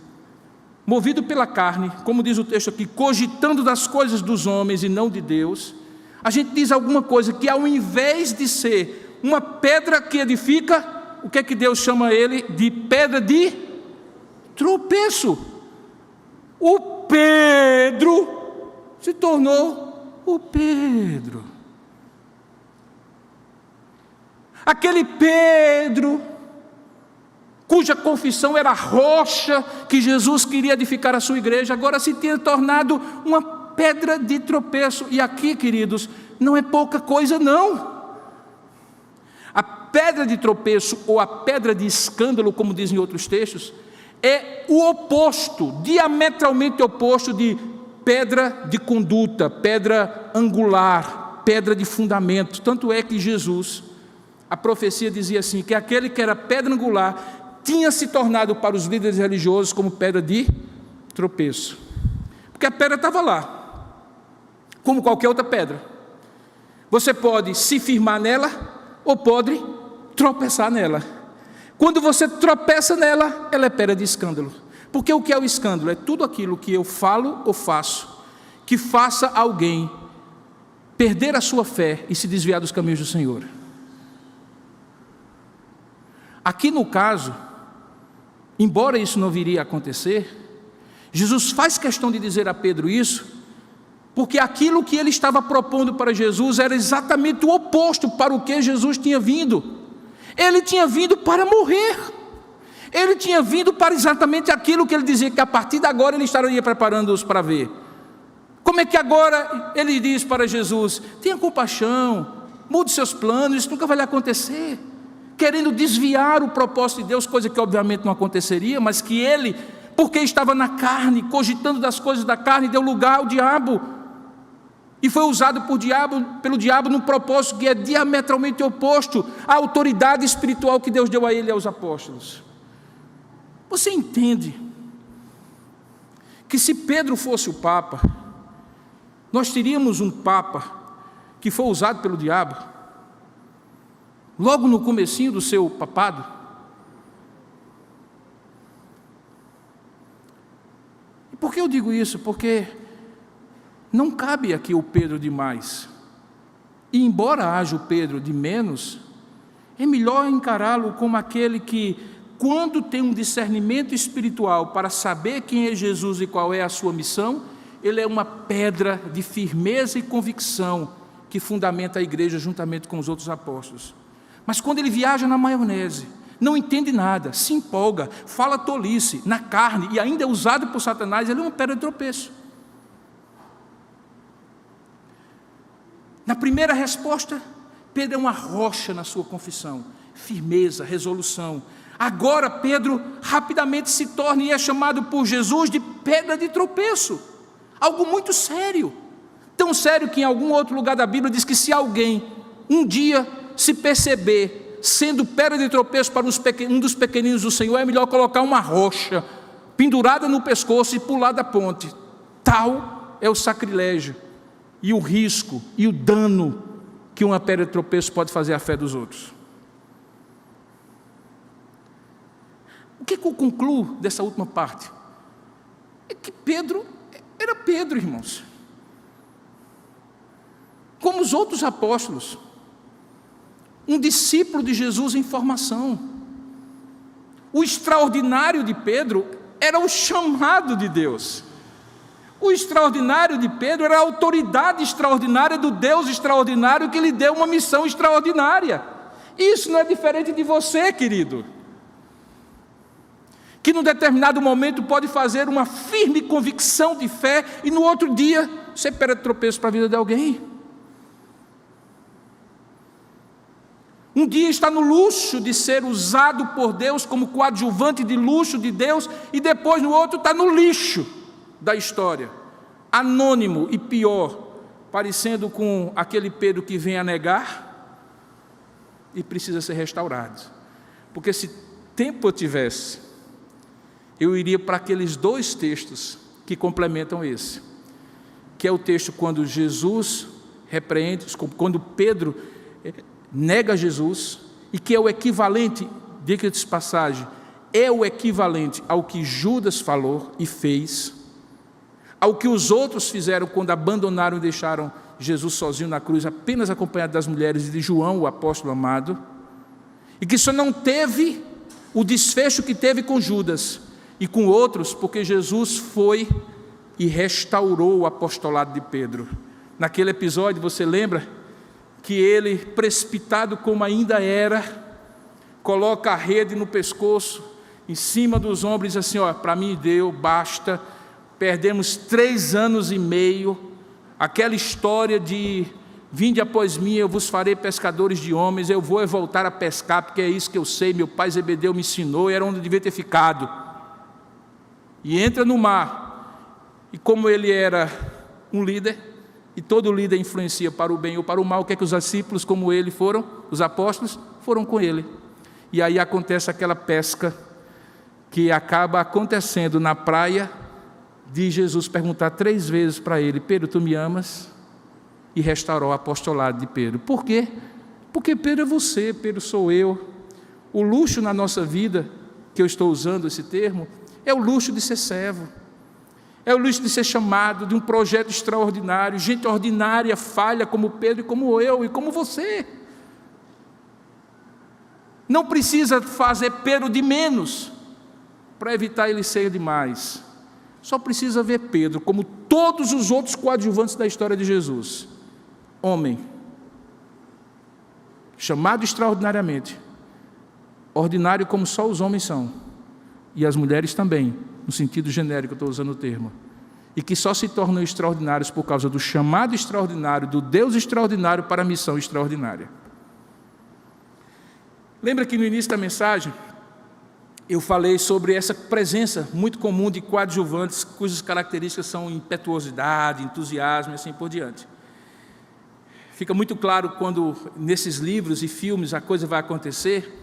movido pela carne, como diz o texto aqui, cogitando das coisas dos homens e não de Deus, a gente diz alguma coisa que, ao invés de ser uma pedra que edifica, o que é que Deus chama ele? De pedra de tropeço. O Pedro se tornou o Pedro. Aquele Pedro, cuja confissão era a rocha que Jesus queria edificar a sua igreja, agora se tinha tornado uma pedra de tropeço. E aqui, queridos, não é pouca coisa, não. A pedra de tropeço, ou a pedra de escândalo, como dizem outros textos, é o oposto, diametralmente oposto de pedra de conduta, pedra angular, pedra de fundamento. Tanto é que Jesus, a profecia dizia assim, que aquele que era pedra angular tinha se tornado para os líderes religiosos como pedra de tropeço. Porque a pedra estava lá, como qualquer outra pedra. Você pode se firmar nela, ou pode tropeçar nela. Quando você tropeça nela, ela é pedra de escândalo. Porque o que é o escândalo? É tudo aquilo que eu falo ou faço, que faça alguém perder a sua fé e se desviar dos caminhos do Senhor. Aqui no caso, embora isso não viria a acontecer, Jesus faz questão de dizer a Pedro isso, porque aquilo que ele estava propondo para Jesus era exatamente o oposto para o que Jesus tinha vindo. Ele tinha vindo para morrer. Ele tinha vindo para exatamente aquilo que ele dizia, que a partir de agora ele estaria preparando-os para ver. Como é que agora ele diz para Jesus: tenha compaixão, mude seus planos, isso nunca vai lhe acontecer. Querendo desviar o propósito de Deus, coisa que obviamente não aconteceria, mas que ele, porque estava na carne, cogitando das coisas da carne, deu lugar ao diabo. E foi usado pelo diabo num propósito que é diametralmente oposto à autoridade espiritual que Deus deu a ele e aos apóstolos. Você entende que se Pedro fosse o Papa, nós teríamos um Papa que foi usado pelo diabo, logo no comecinho do seu papado? E por que eu digo isso? Porque não cabe aqui o Pedro de mais. E embora haja o Pedro de menos, é melhor encará-lo como aquele que, quando tem um discernimento espiritual para saber quem é Jesus e qual é a sua missão, ele é uma pedra de firmeza e convicção que fundamenta a igreja juntamente com os outros apóstolos. Mas quando ele viaja na maionese, não entende nada, se empolga, fala tolice, na carne, e ainda é usado por Satanás, ele é uma pedra de tropeço. Na primeira resposta, Pedro é uma rocha na sua confissão, firmeza, resolução. Agora Pedro rapidamente se torna e é chamado por Jesus de pedra de tropeço, algo muito sério, tão sério que em algum outro lugar da Bíblia diz que se alguém um dia se perceber sendo pedra de tropeço para um dos pequeninos do Senhor, é melhor colocar uma rocha pendurada no pescoço e pular da ponte. Tal é o sacrilégio e o risco e o dano que uma pedra de tropeço pode fazer à fé dos outros. O que eu concluo dessa última parte? É que Pedro era Pedro, irmãos. Como os outros apóstolos, um discípulo de Jesus em formação. O extraordinário de Pedro era o chamado de Deus. O extraordinário de Pedro era a autoridade extraordinária do Deus extraordinário que lhe deu uma missão extraordinária. Isso não é diferente de você, querido, que num determinado momento pode fazer uma firme convicção de fé e no outro dia você perde tropeço para a vida de alguém. Um dia está no luxo de ser usado por Deus como coadjuvante de luxo de Deus, e depois no outro está no lixo da história, anônimo e pior, parecendo com aquele Pedro que vem a negar e precisa ser restaurado. Porque se tempo eu tivesse, eu iria para aqueles 2 textos que complementam esse, que é o texto quando Jesus repreende, quando Pedro nega Jesus, e que é o equivalente, diga-se de passagem, é o equivalente ao que Judas falou e fez, ao que os outros fizeram quando abandonaram e deixaram Jesus sozinho na cruz, apenas acompanhado das mulheres e de João, o apóstolo amado, e que só não teve o desfecho que teve com Judas e com outros, porque Jesus foi e restaurou o apostolado de Pedro. Naquele episódio, você lembra que ele, precipitado como ainda era, coloca a rede no pescoço, em cima dos ombros, e diz assim: para mim deu, basta, perdemos 3 anos e meio, aquela história de vinde após mim, eu vos farei pescadores de homens, eu vou voltar a pescar, porque é isso que eu sei, meu pai Zebedeu me ensinou, era onde eu devia ter ficado. E entra no mar, e como ele era um líder, e todo líder influencia para o bem ou para o mal, o que é que os discípulos como ele foram? Os apóstolos foram com ele. E aí acontece aquela pesca, que acaba acontecendo na praia, de Jesus perguntar 3 vezes para ele: Pedro, tu me amas? E restaurou o apostolado de Pedro. Por quê? Porque Pedro é você, Pedro sou eu. O luxo na nossa vida, que eu estou usando esse termo, é o luxo de ser servo, é o luxo de ser chamado, de um projeto extraordinário, gente ordinária, falha como Pedro e como eu e como você. Não precisa fazer Pedro de menos para evitar ele ser demais. Só precisa ver Pedro como todos os outros coadjuvantes da história de Jesus. Homem, chamado extraordinariamente, ordinário como só os homens são, e as mulheres também, no sentido genérico, eu estou usando o termo, e que só se tornam extraordinários por causa do chamado extraordinário, do Deus extraordinário para a missão extraordinária. Lembra que no início da mensagem eu falei sobre essa presença muito comum de coadjuvantes cujas características são impetuosidade, entusiasmo e assim por diante. Fica muito claro quando nesses livros e filmes a coisa vai acontecer,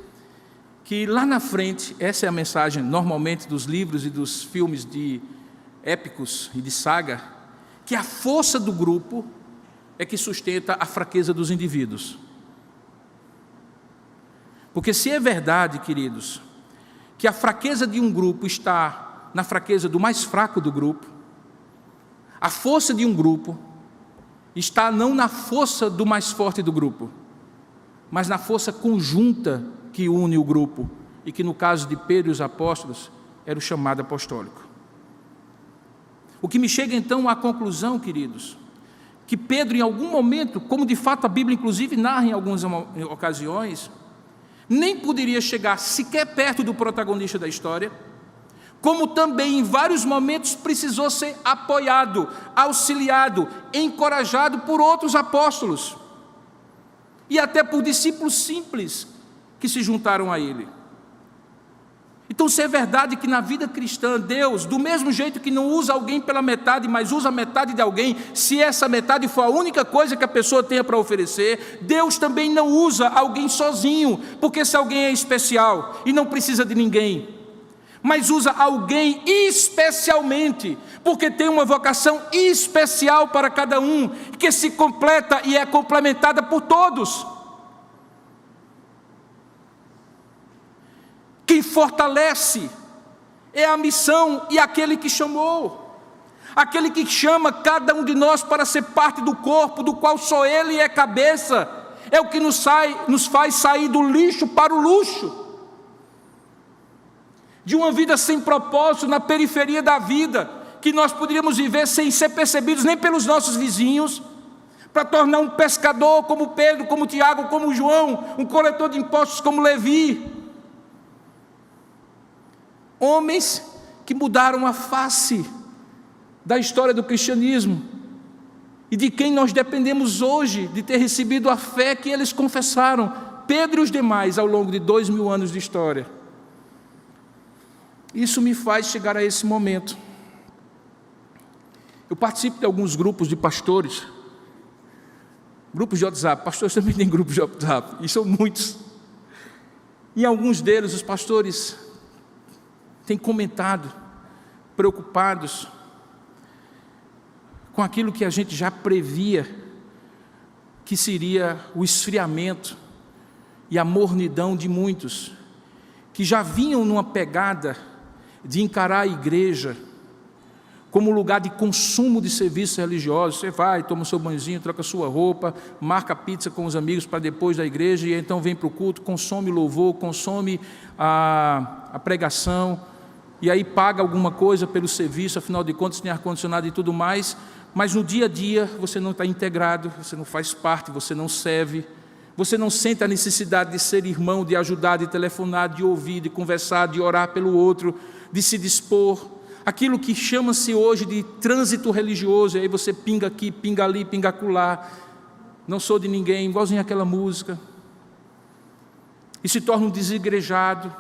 que lá na frente, essa é a mensagem normalmente dos livros e dos filmes de épicos e de saga, que a força do grupo é que sustenta a fraqueza dos indivíduos. Porque se é verdade, queridos, que a fraqueza de um grupo está na fraqueza do mais fraco do grupo, a força de um grupo está não na força do mais forte do grupo, mas na força conjunta que une o grupo, e que no caso de Pedro e os apóstolos, era o chamado apostólico. O que me chega então à conclusão, queridos, que Pedro em algum momento, como de fato a Bíblia inclusive narra em algumas ocasiões, nem poderia chegar sequer perto do protagonista da história, como também em vários momentos precisou ser apoiado, auxiliado, encorajado por outros apóstolos, e até por discípulos simples que se juntaram a ele. Então, se é verdade que na vida cristã, Deus, do mesmo jeito que não usa alguém pela metade, mas usa metade de alguém, se essa metade for a única coisa que a pessoa tenha para oferecer, Deus também não usa alguém sozinho, porque esse alguém é especial e não precisa de ninguém, mas usa alguém especialmente, porque tem uma vocação especial para cada um, que se completa e é complementada por todos. Quem fortalece é a missão e aquele que chamou, aquele que chama cada um de nós para ser parte do corpo, do qual só Ele é cabeça, é o que nos faz sair do lixo para o luxo, de uma vida sem propósito, na periferia da vida, que nós poderíamos viver sem ser percebidos nem pelos nossos vizinhos, para tornar um pescador como Pedro, como Tiago, como João, um coletor de impostos como Levi. Homens que mudaram a face da história do cristianismo e de quem nós dependemos hoje de ter recebido a fé que eles confessaram, Pedro e os demais, ao longo de 2000 anos de história. Isso me faz chegar a esse momento. Eu participo de alguns grupos de pastores, grupos de WhatsApp, pastores também têm grupos de WhatsApp, e são muitos. Em alguns deles, os pastores têm comentado, preocupados com aquilo que a gente já previa, que seria o esfriamento e a mornidão de muitos, que já vinham numa pegada de encarar a igreja como lugar de consumo de serviços religiosos. Você vai, toma o seu banhozinho, troca a sua roupa, marca pizza com os amigos para depois da igreja, e então vem para o culto, consome louvor, consome a pregação, e aí paga alguma coisa pelo serviço, afinal de contas tem ar-condicionado e tudo mais, mas no dia a dia você não está integrado, você não faz parte, você não serve, você não sente a necessidade de ser irmão, de ajudar, de telefonar, de ouvir, de conversar, de orar pelo outro, de se dispor. Aquilo que chama-se hoje de trânsito religioso, e aí você pinga aqui, pinga ali, pinga acolá, não sou de ninguém, igualzinho aquela música, e se torna um desigrejado,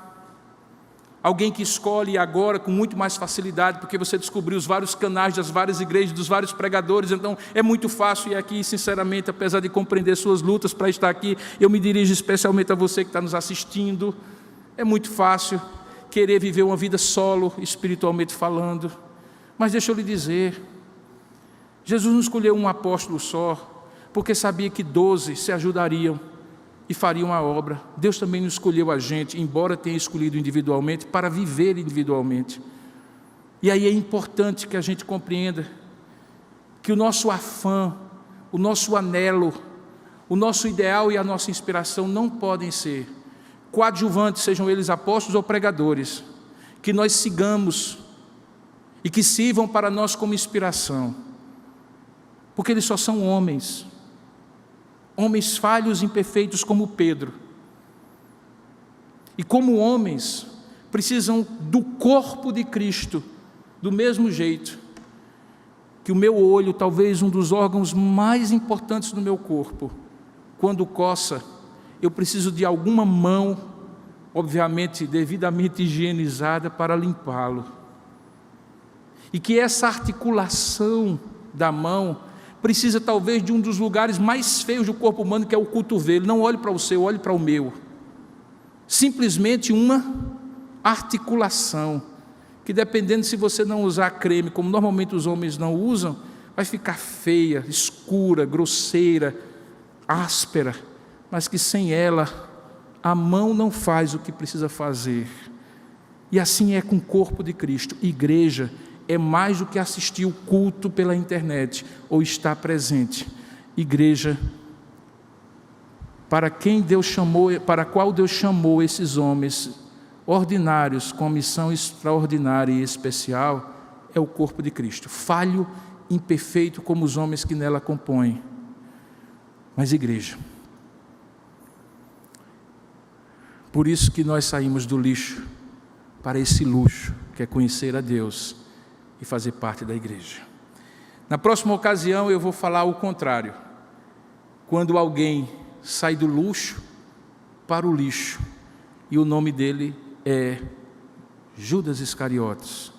alguém que escolhe agora com muito mais facilidade, porque você descobriu os vários canais das várias igrejas, dos vários pregadores, então é muito fácil, e aqui sinceramente, apesar de compreender suas lutas para estar aqui, eu me dirijo especialmente a você que está nos assistindo, é muito fácil querer viver uma vida solo, espiritualmente falando, mas deixa eu lhe dizer, Jesus não escolheu um apóstolo só, porque sabia que 12 se ajudariam e fariam a obra. Deus também não escolheu a gente, embora tenha escolhido individualmente, para viver individualmente. E aí é importante que a gente compreenda que o nosso afã, o nosso anelo, o nosso ideal e a nossa inspiração não podem ser coadjuvantes, sejam eles apóstolos ou pregadores, que nós sigamos e que sirvam para nós como inspiração, porque eles só são homens falhos e imperfeitos como Pedro, e como homens precisam do corpo de Cristo, do mesmo jeito que o meu olho, talvez um dos órgãos mais importantes do meu corpo, quando coça, eu preciso de alguma mão, obviamente devidamente higienizada, para limpá-lo. E que essa articulação da mão precisa talvez de um dos lugares mais feios do corpo humano, que é o cotovelo. Não olhe para o seu, olhe para o meu. Simplesmente uma articulação, que dependendo se você não usar creme, como normalmente os homens não usam, vai ficar feia, escura, grosseira, áspera, mas que sem ela, a mão não faz o que precisa fazer. E assim é com o corpo de Cristo. Igreja é mais do que assistir o culto pela internet, ou estar presente. Igreja, para a qual Deus chamou esses homens ordinários, com missão extraordinária e especial, é o corpo de Cristo, falho, imperfeito como os homens que nela compõem. Mas igreja, por isso que nós saímos do lixo para esse luxo, que é conhecer a Deus e fazer parte da igreja. Na próxima ocasião eu vou falar o contrário. Quando alguém sai do luxo para o lixo, e o nome dele é Judas Iscariotes,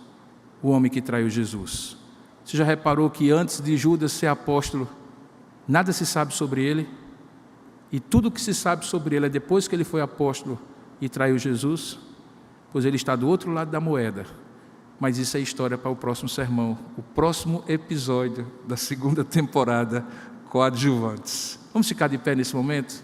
o homem que traiu Jesus. Você já reparou que antes de Judas ser apóstolo, nada se sabe sobre ele? E tudo o que se sabe sobre ele é depois que ele foi apóstolo e traiu Jesus? Pois ele está do outro lado da moeda. Mas isso é história para o próximo sermão, o próximo episódio da 2ª temporada, Coadjuvantes. Vamos ficar de pé nesse momento?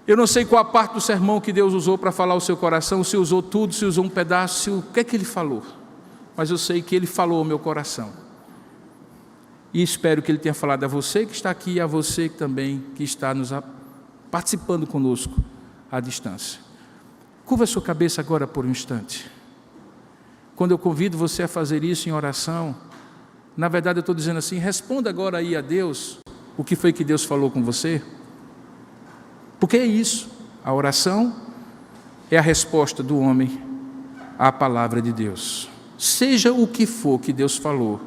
Eu não sei qual a parte do sermão que Deus usou para falar ao seu coração, se usou tudo, se usou um pedaço, o que é que Ele falou? Mas eu sei que Ele falou ao meu coração. E espero que Ele tenha falado a você que está aqui e a você também que está participando conosco à distância. Curva a sua cabeça agora por um instante. Quando eu convido você a fazer isso em oração, na verdade eu estou dizendo assim, responda agora aí a Deus o que foi que Deus falou com você. Porque é isso, a oração é a resposta do homem à palavra de Deus. Seja o que for que Deus falou,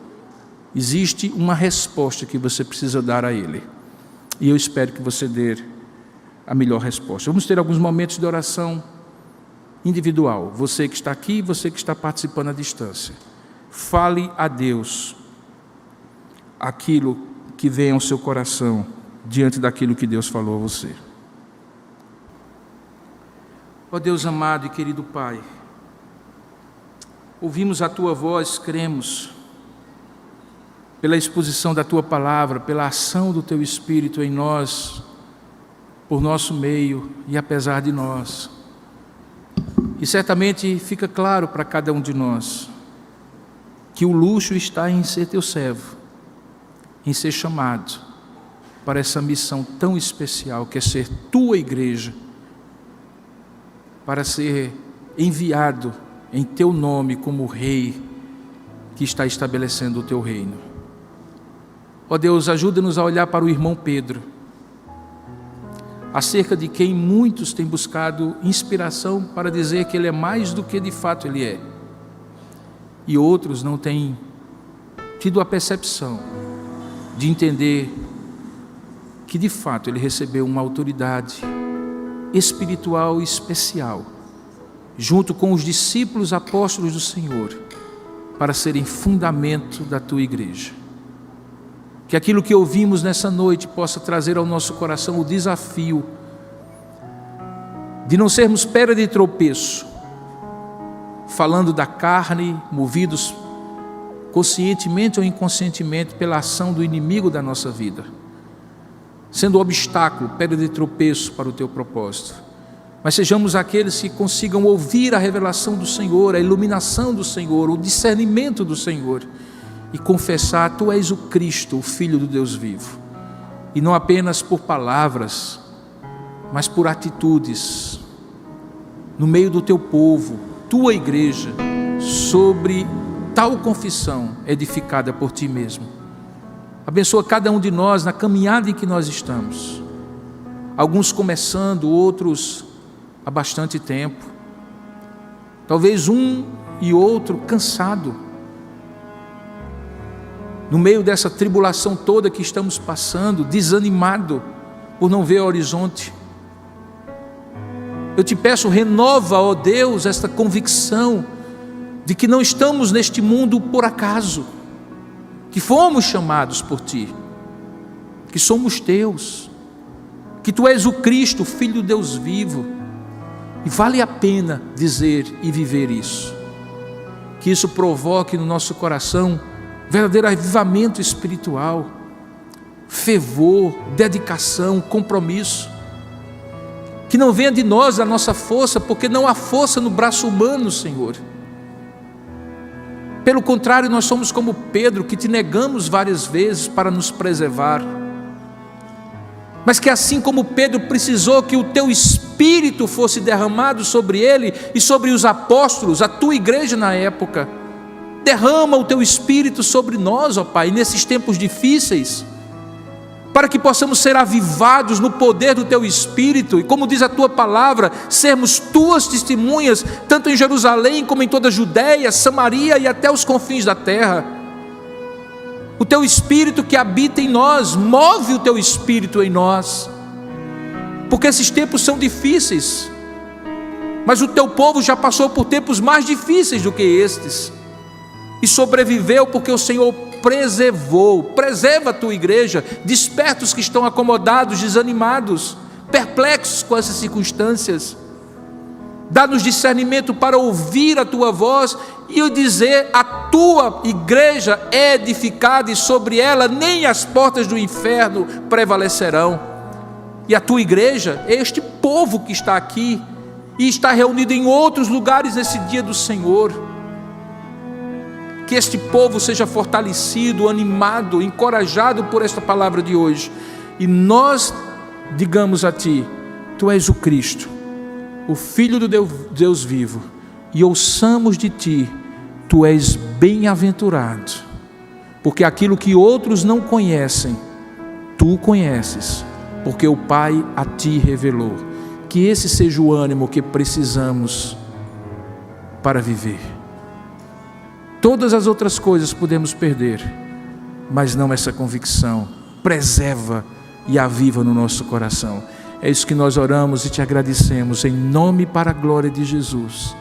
existe uma resposta que você precisa dar a Ele. E eu espero que você dê a melhor resposta. Vamos ter alguns momentos de oração individual. Você que está aqui, você que está participando à distância. Fale a Deus aquilo que vem ao seu coração diante daquilo que Deus falou a você. Ó Deus amado e querido Pai, ouvimos a Tua voz, cremos, pela exposição da Tua palavra, pela ação do Teu Espírito em nós, por nosso meio e apesar de nós. E certamente fica claro para cada um de nós que o luxo está em ser Teu servo, em ser chamado para essa missão tão especial que é ser Tua igreja, para ser enviado em Teu nome como Rei que está estabelecendo o Teu reino. Ó Deus, ajuda-nos a olhar para o irmão Pedro, acerca de quem muitos têm buscado inspiração para dizer que ele é mais do que de fato ele é, e outros não têm tido a percepção de entender que de fato ele recebeu uma autoridade espiritual especial, junto com os discípulos apóstolos do Senhor, para serem fundamento da Tua igreja. Que aquilo que ouvimos nessa noite possa trazer ao nosso coração o desafio de não sermos pedra de tropeço, falando da carne, movidos conscientemente ou inconscientemente pela ação do inimigo da nossa vida, sendo obstáculo, pedra de tropeço para o Teu propósito. Mas sejamos aqueles que consigam ouvir a revelação do Senhor, a iluminação do Senhor, o discernimento do Senhor, e confessar: Tu és o Cristo, o Filho do Deus vivo, e não apenas por palavras, mas por atitudes, no meio do Teu povo, Tua igreja, sobre tal confissão edificada por Ti mesmo. Abençoa cada um de nós na caminhada em que nós estamos, alguns começando, outros há bastante tempo, talvez um e outro cansado, no meio dessa tribulação toda que estamos passando, desanimado por não ver o horizonte. Eu Te peço, renova, ó Deus, esta convicção de que não estamos neste mundo por acaso, que fomos chamados por Ti, que somos Teus, que Tu és o Cristo, o Filho do Deus vivo, e vale a pena dizer e viver isso. Que isso provoque no nosso coração verdadeiro avivamento espiritual, fervor, dedicação, compromisso. Que não venha de nós a nossa força, porque não há força no braço humano, Senhor. Pelo contrário, nós somos como Pedro, que Te negamos várias vezes para nos preservar. Mas que assim como Pedro precisou que o Teu Espírito fosse derramado sobre ele e sobre os apóstolos, a Tua igreja na época, derrama o Teu Espírito sobre nós, ó Pai, nesses tempos difíceis, para que possamos ser avivados no poder do Teu Espírito, e como diz a Tua palavra, sermos Tuas testemunhas, tanto em Jerusalém como em toda a Judeia, Samaria e até os confins da terra. O Teu Espírito que habita em nós, move o Teu Espírito em nós, porque esses tempos são difíceis, mas o Teu povo já passou por tempos mais difíceis do que estes, e sobreviveu porque o Senhor preservou. Preserva a Tua igreja, desperta os que estão acomodados, desanimados, perplexos com essas circunstâncias. Dá-nos discernimento para ouvir a Tua voz e dizer: a Tua igreja é edificada e sobre ela nem as portas do inferno prevalecerão. E a Tua igreja é este povo que está aqui e está reunido em outros lugares nesse dia do Senhor. Que este povo seja fortalecido, animado, encorajado por esta palavra de hoje, e nós digamos a Ti: Tu és o Cristo, o Filho do Deus vivo, e ouçamos de Ti: Tu és bem-aventurado, porque aquilo que outros não conhecem, Tu conheces, porque o Pai a Ti revelou. Que esse seja o ânimo que precisamos para viver. Todas as outras coisas podemos perder, mas não essa convicção. Preserva e aviva no nosso coração. É isso que nós oramos e Te agradecemos, em nome e para a glória de Jesus.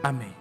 Amém.